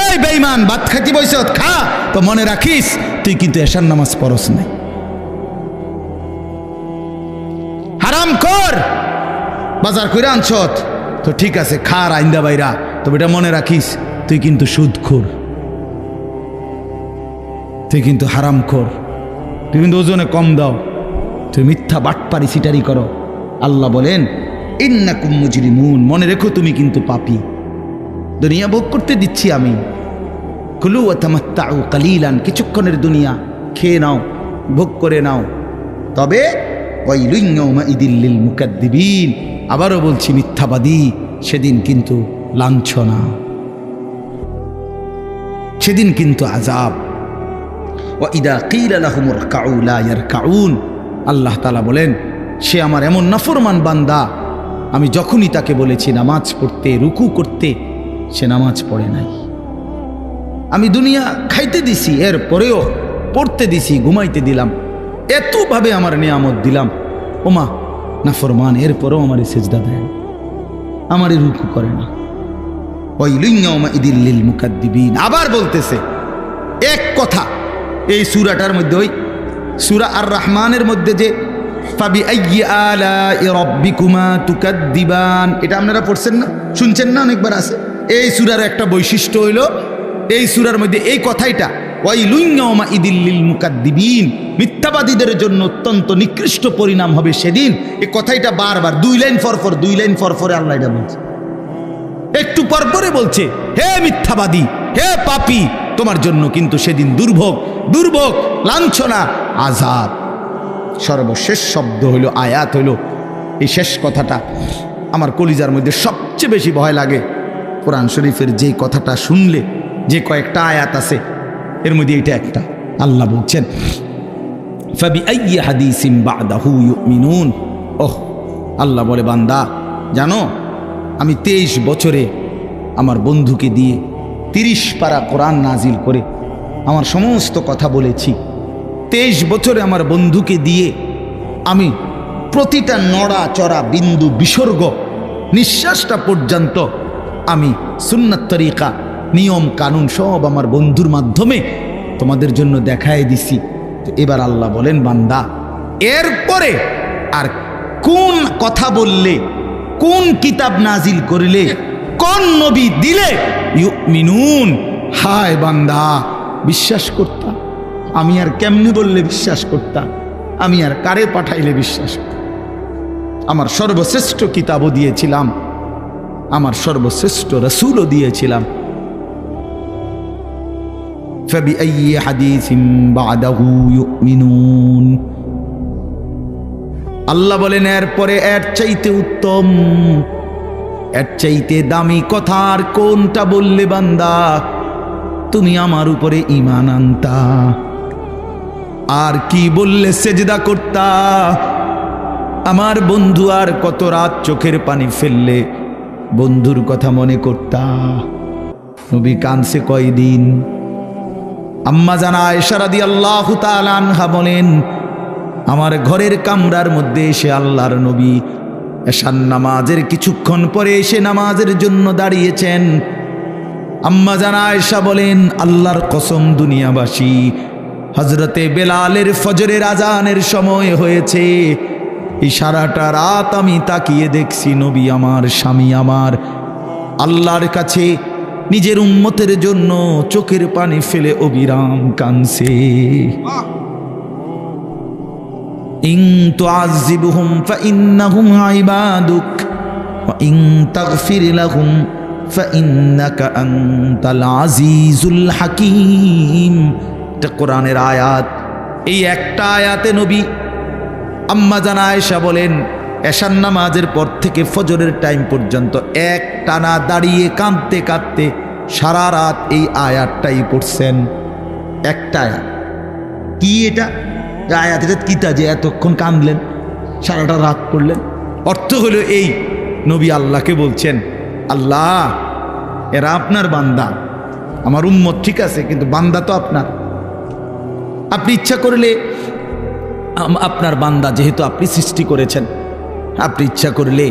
এই বেঈমান, ভাত খাইতে বইছ, খা, তো মনে রাখিস তুই কিন্তু এশার নামাজ পড়স নাই। হারাম কর বাজার কইরা আনছত, তো ঠিক আছে খা আইন্দা বাইরা, তবে এটা মনে রাখিস তুই কিন্তু সুদখোর, তুই কিন্তু হারাম খোর, তুই কিন্তু ওজনে কম দাও, তুই মিথ্যা বাটপারি সিটারি করো। আল্লাহ বলেন ইন্নাকুম মুজরিমুন, মনে রেখো তুমি কিন্তু পাপী। দুনিয়া ভোগ করতে দিচ্ছি আমি, কুলু ওয়া তামাত্তাউ কালিলান, কিছুক্ষণের দুনিয়া খেয়ে নাও, ভোগ করে নাও, তবে ওয়াইলুন ইয়াউমাইদিল লিল মুকাদ্দিবিন, আবারও বলছি মিথ্যাবাদী সেদিন কিন্তু লাঞ্ছনা, সেদিন কিন্তু আযাব। ওয়া ইদা কিলা লাহুম ইরকাউ লা ইয়ারকাউন, আল্লাহ তাআলা বলেন সে আমার এমন নাফরমান বান্দা, আমি যখনই তাকে বলেছি নামাজ পড়তে, রুকু করতে, সে নামাজ পড়ে নাই। আমি দুনিয়া খাইতে দিছি, এর পরেও পড়তে দিছি, ঘুমাইতে দিলাম, এতভাবে আমার নিয়ামত দিলাম, ওমা নাফরমান, এরপরেও আমারে সিজদা দেয়, আমারে রুকু করে না। ওয়াইলুন ইয়াউমাইদিল লিল মুকাদ্দিবিন, আবার বলতেছে এক কথা এই সূরাটার মধ্যে, ওই সূরা আর রহমানের মধ্যে যে ফাবিআইয়ি আলাই রাব্বিকুমা তুকাদ্দিবান, এটা আপনারা পড়ছেন না, শুনছেন না, অনেকবার আছে। এই সূরার একটা বৈশিষ্ট্য হইল এই সূরার মধ্যে এই কথাইটা, ওয়াইলুন ইয়াউমাইদিল লিল মুকাদ্দিবিন, মিথ্যাবাদীদের জন্য অত্যন্ত নিকৃষ্ট পরিণাম হবে সেদিন। এই কথাইটা বারবার 2 লাইন পর পরে আল্লাহ এটা বলছে, একটু পর পরে বলছে হে মিথ্যাবাদী, হে পাপী, তোমার জন্য কিন্তু সেদিন দুর্ভোগ, দুর্ভোগ, লাঞ্ছনা, আযাব। সর্বশেষ শব্দ হইল, আয়াত হইল, এই শেষ কথাটা আমার কলিজার মধ্যে সবচেয়ে বেশি ভয় লাগে। কোরআন শরীফের যে কথাটা শুনলে, যে কয়েকটা আয়াত আছে এর মধ্যে এটা একটা। আল্লাহ বলছেন ফাবিআইয়ি হাদিসিন বা'দাহু ইউমিনুন, ওহ আল্লাহ বলে বান্দা জানো আমি 23 বছরে আমার বন্ধুকে দিয়ে 30 পারা কোরআন নাজিল করে আমার সমস্ত কথা বলেছি। 23 বছরে আমার বন্ধুকে দিয়ে আমি প্রতিটা নড়া চড়া বিন্দু বিসর্গ, নিঃশ্বাসটা পর্যন্ত আমি সুন্নাত তরিকা, নিয়ম কানুন সব আমার বন্ধুর মাধ্যমে তোমাদের জন্য দেখায় দিছি। তো এবার আল্লাহ বলেন বান্দা এরপরে আর কোন কথা বললে, কোন কিতাব নাজিল করিলে, কোন নবী দিলে ইউমিনুন, হায় বান্দা বিশ্বাস করতাম, আমি আর কেমনে বললে বিশ্বাস করতাম, আমি আর কারে পাঠাইলে বিশ্বাস করতাম। আমার সর্বশ্রেষ্ঠ কিতাবও দিয়েছিলাম, আমার সর্বশ্রেষ্ঠ রাসূলও দিয়েছিলাম। ফাবিআইয়ি হাদিসিন বা'দাহু ইউমিনুন, আল্লাহ বলেন এরপরে এর চাইতে উত্তম, এর চাইতে দামি কথা আর কোনটা বললে বান্দা তুমি আমার উপরে ঈমান আনতা, আর কি বললে সেজদা করতা, আমার বন্ধু আর কত রাত চোখের পানি ফেললে বন্ধুর কথা মনে করতা। নবী কানছে কয়দিন। আম্মা জানা আয়েশা রাদিয়াল্লাহু তাআলা আনহা বলেন আমার ঘরের কামরার মধ্যে এসে আল্লাহর নবী এশার নামাজের কিছুক্ষণ পরে এসে নামাজের জন্য দাঁড়িয়েছেন। আম্মা জানা আয়েশা বলেন আল্লাহর কসম দুনিয়াবাসী, হযরতে বেলালের ফজরের আজানের সময় হয়েছে, এই সারাটা রাত আমি তাকিয়ে দেখছি নবী আমার, স্বামী আমার আল্লাহর কাছে নিজের উম্মতের জন্য চোখের পানি ফেলে অবিরাম কাঁদছে। ইন তুআযিবহুম ফাইন্নাহুম ইবাদুক ওয়া ইন তাগফির লাহুম ফাইন্নাকা আনতাল আজিজুল হাকীম। এটা কোরআনের আয়াত। এই একটা আয়াতে নবী আম্মা জানা আয়েশা বলেন এশার নামাজের পর থেকে ফজরের টাইম পর্যন্ত এক টানা দাঁড়িয়ে কাঁদতে কাঁদতে সারা রাত এই আয়াতটাই পড়ছেন। একটা আয়াত। কি এটা আয়াত? এটা কিতা যে এতক্ষণ কাঁদলেন, সারাটা রাত পড়লেন? অর্থ হলো এই, নবী আল্লাহকে বলছেন আল্লাহ এরা আপনার বান্দা, আমার উম্মত ঠিক আছে, কিন্তু বান্দা তো আপনার। আপনি ইচ্ছা করলে আপনার বান্দা যেহেতু আপনি সৃষ্টি করেছেন, আপনি ইচ্ছা করলে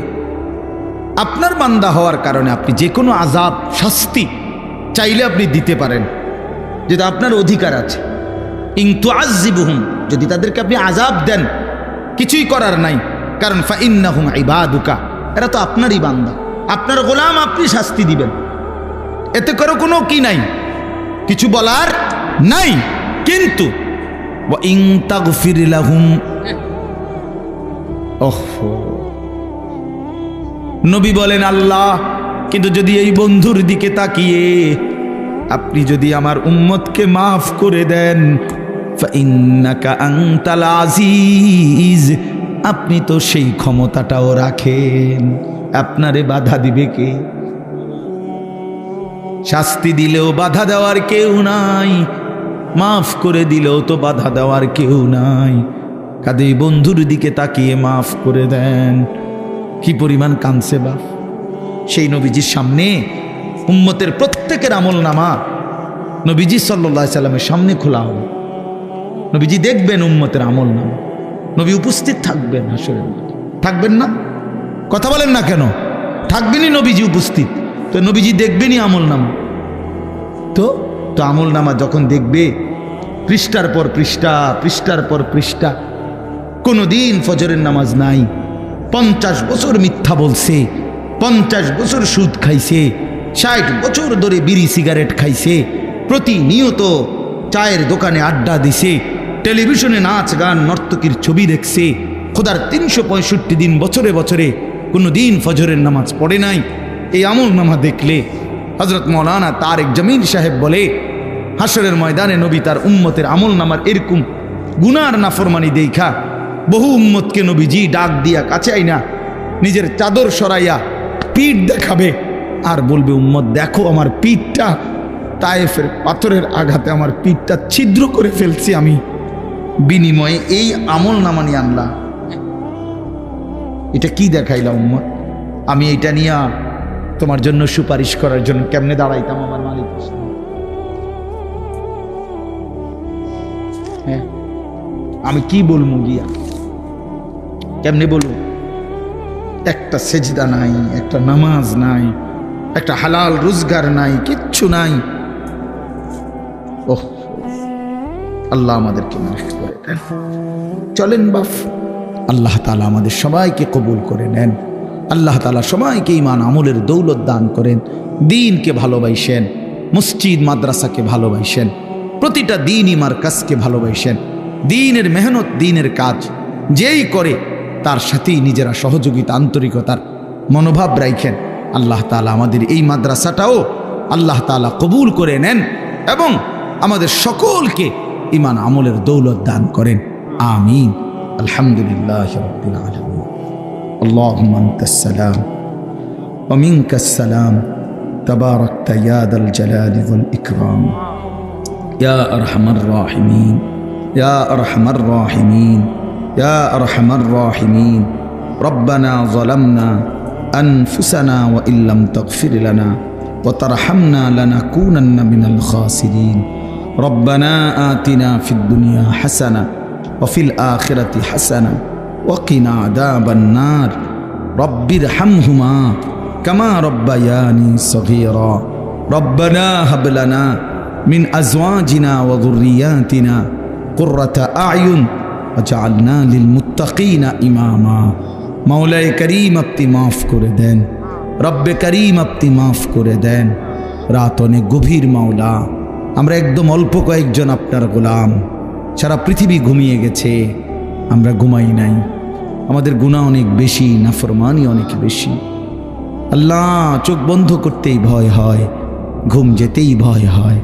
আপনার বান্দা হওয়ার কারণে আপনি যে কোনো আযাব শাস্তি চাইলে আপনি দিতে পারেন, যেটা আপনার অধিকার আছে। ইন তুআযিবুহুম, যদি তাদেরকে আপনি আযাব দেন কিছুই করার নাই, কারণ ফাইন্নাহুম ইবাদুকা, এরা তো আপনারই বান্দা, আপনার গোলাম, আপনি শাস্তি দিবেন, এতে করে কোনো কি নাই, কিছু বলার নাই। কিন্তু ওয়া ইন তাগফির লাহুম, নবী বলেন আল্লাহ, কিন্তু যদি এই বন্ধুর দিকে তাকিয়ে আপনি যদি আমার উম্মতকে মাফ করে দেন, ফাইন্নাকা আনতাল আজিজ, আপনি তো সেই ক্ষমতাটাও রাখেন, আপনারে বাধা দিবে কে? শাস্তি দিলেও বাধা দেওয়ার কেউ নাই, মাফ করে দিলেও তো বাধা দেওয়ার কেউ নাই। কাজে বন্ধুর দিকে তাকিয়ে মাফ করে দেন। কি পরিমাণ কাঁদছে বাপ! সেই নবীজির সামনে উম্মতের প্রত্যেকের আমল নামা নবীজি সাল্লাল্লাহু আলাইহি সাল্লামের সামনে খোলা হবে, নবীজি দেখবেন উম্মতের আমল নামা, নবী উপস্থিত থাকবেন হাসরের মাঠে। থাকবেন না? কথা বলেন না কেন? থাকবেনই নবীজি উপস্থিত, তো নবীজি দেখবেনই আমল নামা। তো আমল নামা যখন দেখবে, পৃষ্ঠার পর পৃষ্ঠা, পৃষ্ঠার পর পৃষ্ঠা, কোনোদিন ফজরের নামাজ নাই, 50 বছর মিথ্যা বলছে, 50 বছর সুদ খাইছে, 60 বছর ধরে বিড়ি সিগারেট খাইছে, প্রতিনিয়ত চায়ের দোকানে আড্ডা দিছে, টেলিভিশনে নাচ গান নর্তকীর ছবি দেখছে, খোদার 365 দিন বছরে বছরে কোনোদিন ফজরের নামাজ পড়ে নাই। এই আমল নামা দেখলে হযরত মাওলানা তারেক জামিল সাহেব বলে, হাসরের ময়দানে নবী তার উম্মতের আমল নামার এরকম গুনার নাফরমানি দেখা বহু উম্মতকে নবীজি ডাক দিয়া কাছে আইনা নিজের চাদর সরাইয়া পিঠ দেখাবে আর বলবে, উম্মত দেখো আমার পিঠটা, তায়েফের পাথরের আঘাতে আমার পিঠটা ছিদ্র করে ফেলছি আমি, বিনিময়ে এই আমল নামা নিয়ে আনলা। এটা কি দেখাইলা উম্মত? আমি এটা নিয়ে তোমার জন্য সুপারিশ করার জন্য কেমনে দাঁড়াইতাম আমার মালিক? হ্যাঁ, আমি কি বলবো গিয়া, কেমনে বলবো? একটা সেজদা নাই, একটা নামাজ নাই, একটা হালাল রোজগার নাই, কিচ্ছু নাই। ওহ, আল্লাহ আমাদেরকে মাফ করে দেন। চলেন বাপ, আল্লাহ তাআলা আমাদের সবাইকে কবুল করে নেন। আল্লাহ তাআলা সবাইকে ঈমান আমলের দৌলত দান করেন, দ্বীনকে ভালোবাসেন, মসজিদ মাদ্রাসাকে ভালোবাসেন, প্রতিটা দ্বীনি মারকাজকে ভালোবাসেন, দ্বীনের মেহনত দ্বীনের কাজ যেই করে তার সাথেই নিজেরা সহযোগিতা আন্তরিকতার মনোভাব রাখেন। আল্লাহ তাআলা আমাদের এই মাদ্রাসাটাও আল্লাহ তাআলা কবুল করে নেন এবং আমাদের সকলকে ঈমান আমলের দৌলত দান করেন। আমিন। আলহামদুলিল্লাহি রাব্বিল আলামিন। আল্লাহুম্মা আনতাস সালাম ওয়া মিনকাস সালাম, তাবারাকতা ইয়া যাল জালালি ওয়াল ইকরাম, ইয়া আরহামার রাহিমিন, ইয়া আরহামার রাহিমিন, ইয়া আরহামার রাহিমিন। রব্বানা যালামনা আনফুসানা ওয়া ইল্লাম তাগফির লানা ওয়া তারহামনা লানাকুনান্না মিনাল খাসিরিন। রব্বানা আতিনা ফিদ দুনিয়া হাসানা ওয়া ফিল আখিরাতি হাসানা ওয়া কিনা আযাবান নার। রব্বিরহামহুমা কামা রব্বায়ানি সগীরা। রব্বানা হাব লানা মিন আজওয়াজিনা ওয়া যুররিয়াতিনা কুররাতা আ'য়ুন ওয়াজআলনা লিল মুত্তাকিনা ইমামা। মাওলায়ে করিম আপনি মাফ করে দেন, রব্বে করিম আপনি মাফ করে দেন। রাত অনেক গভীর মাওলা, আমরা একদম অল্প কয়েকজন আপনার গোলাম, সারা পৃথিবী ঘুমিয়ে গেছে, আমরা ঘুমাই নাই। আমাদের গুনাহ অনেক বেশি, নাফরমানি অনেক বেশি। আল্লাহ, চোখ বন্ধ করতেই ভয় হয়, ঘুম যেতেই ভয় হয়।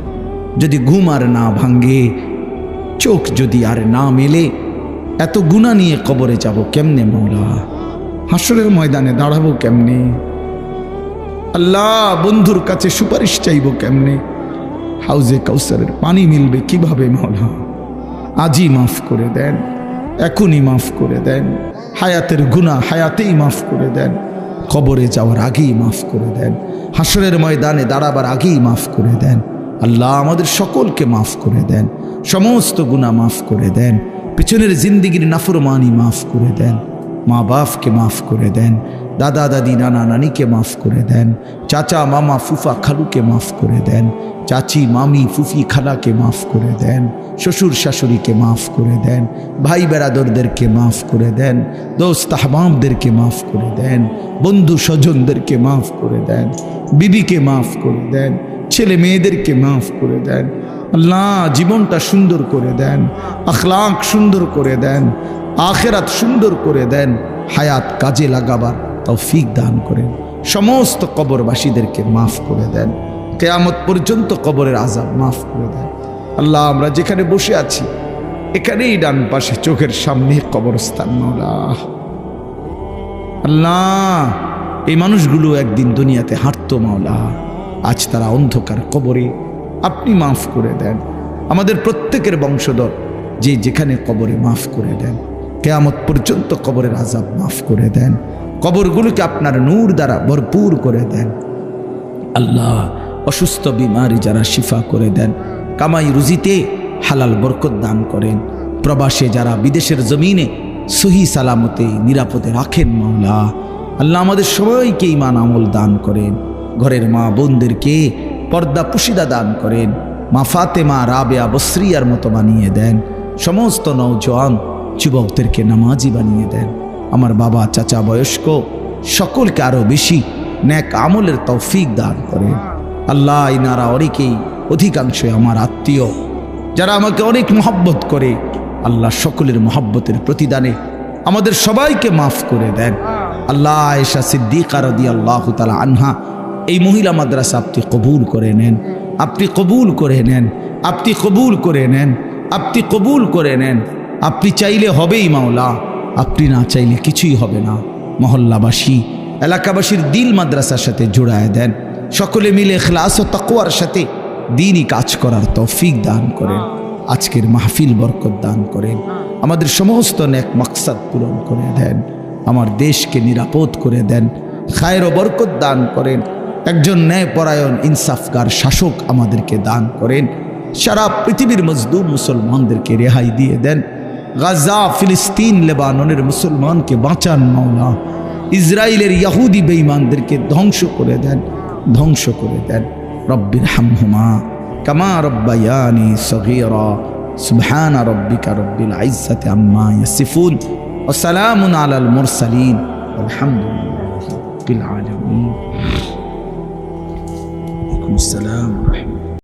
যদি ঘুম আর না ভাঙ্গে, চোখ যদি আর না মেলে, এত গুনাহ নিয়ে কবরে যাব কেমনে মাওলা? হাসরের ময়দানে দাঁড়াবো কেমনে? আল্লাহ, বন্ধুর কাছে সুপারিশ চাইব কেমনে? হাউজে কাউসারের পানি মিলবে কিভাবে মাওলা? আজই মাফ করে দেন, এখনই মাফ করে দেন। হায়াতের গুনাহ হায়াতেই মাফ করে দেন, কবরে যাওয়ার আগেই মাফ করে দেন, হাসরের ময়দানে দাঁড়াবার আগেই মাফ করে দেন। আল্লাহ, আমাদের সকলকে মাফ করে দেন, সমস্ত গুনাহ মাফ করে দেন। পেছনের জিন্দিগির নাফরমানি মাফ করে দেন, মা বাপকে মাফ করে দেন, দাদা দাদি নানা নানিকে মাফ করে দেন, চাচা মামা ফুফা খালুকে মাফ করে দেন, চাচি মামি ফুফি খালাকে মাফ করে দেন, শ্বশুর শাশুড়িকে মাফ করে দেন, ভাই বেরাদরদেরকে মাফ করে দেন, দোস্ত আহবাবদেরকে মাফ করে দেন, বন্ধু স্বজনদেরকে মাফ করে দেন, বিবিকে মাফ করে দেন, ছেলে মেয়েদেরকে মাফ করে দেন। আল্লাহ জীবনটা সুন্দর করে দেন, আখলাক সুন্দর করে দেন, আখেরাত সুন্দর করে দেন, হায়াত কাজে লাগাবার তৌফিক দান করেন। সমস্ত কবরবাসীদেরকে মাফ করে দেন, কিয়ামত পর্যন্ত কবরের আযাব মাফ করে দেন। আল্লাহ আমরা যেখানে বসে আছি এখানেই ডান পাশে চোখের সামনে কবরস্থান মাওলা। আল্লাহ এই মানুষগুলো একদিন দুনিয়াতে হাঁটতো মাওলা, আজ তারা অন্ধকার কবরে, আপনি মাফ করে দেন। আমাদের প্রত্যেকের বংশধর যে যেখানে কবরে মাফ করে দেন, কিয়ামত পর্যন্ত কবরের আযাব মাফ করে দেন, কবরগুলোকে আপনার নূর দ্বারা ভরপুর করে দেন। আল্লাহ অসুস্থ বিমারি যারা শিফা করে দেন, কামাই রুজিতে হালাল বরকত দান করেন, প্রবাসে যারা বিদেশের জমিনে সহি সালামতে নিরাপদে রাখেন মাওলা। আল্লাহ আমাদের সবাইকে ঈমান আমল দান করেন, ঘরের মা বোনদেরকে পর্দা পুশিদা দান করেন, মা ফাতেমা রাবেয়া বসরিয়ার মতো বানিয়ে দেন, সমস্ত নওজোয়ান যুবকদেরকে নামাজি বানিয়ে দেন। আমার বাবা চাচা বয়স্ক সকলকে আরো বেশি নেক আমলের তৌফিক দান করেন। আল্লাহ ইনারা অনেকেই অধিকাংশ আমার আত্মীয় যারা আমাকে অনেক মহব্বত করে, আল্লাহ সকলের মহব্বতের প্রতিদানে আমাদের সবাইকে মাফ করে দেন। আল্লাহ আয়েশা সিদ্দিকা রাদিয়াল্লাহু তাআলা আনহা এই মহিলা মাদ্রাসা আপনি কবুল করে নেন, আপনি কবুল করে নেন, আপনি কবুল করে নেন, আপনি কবুল করে নেন। আপনি চাইলে হবেই মাওলা, আপনি না চাইলে কিছুই হবে না। মহল্লাবাসী এলাকাবাসীর দিল মাদ্রাসার সাথে জোড়ায় দেন, সকলে মিলে ইখলাস ও তাকওয়ার সাথে দ্বীনি কাজ করার তৌফিক দান করেন। আজকের মাহফিল বরকত দান করেন, আমাদের সমস্ত নেক মাকসাদ পূরণ করে দেন, আমার দেশকে নিরাপদ করে দেন, খায়ের ও বরকত দান করেন, একজন ন্যায়পরায়ণ ইনসাফগার শাসক আমাদেরকে দান করেন, সারা পৃথিবীর মজদুর মুসলমানদেরকে রেহাই দিয়ে দেন, গাজা ফিলিস্তিন লেবাননের মুসলমানকে বাঁচান মাওলা, ইসরায়েলের ইহুদি বেঈমানদেরকে ধ্বংস করে দেন, ধ্বংস করে দেন। রব্বির হামহুমা কামা রব্বায়ানি সগীরা। সুবহানা রাব্বিকা রব্বিল ইজ্জাতি আম্মা ইয়াসিফুন ওয়া সালামুন আলাল মুরসালিন আলহামদুলিল্লাহি রাব্বিল আলামিন। ওয়া আলাইকুম আসসালাম।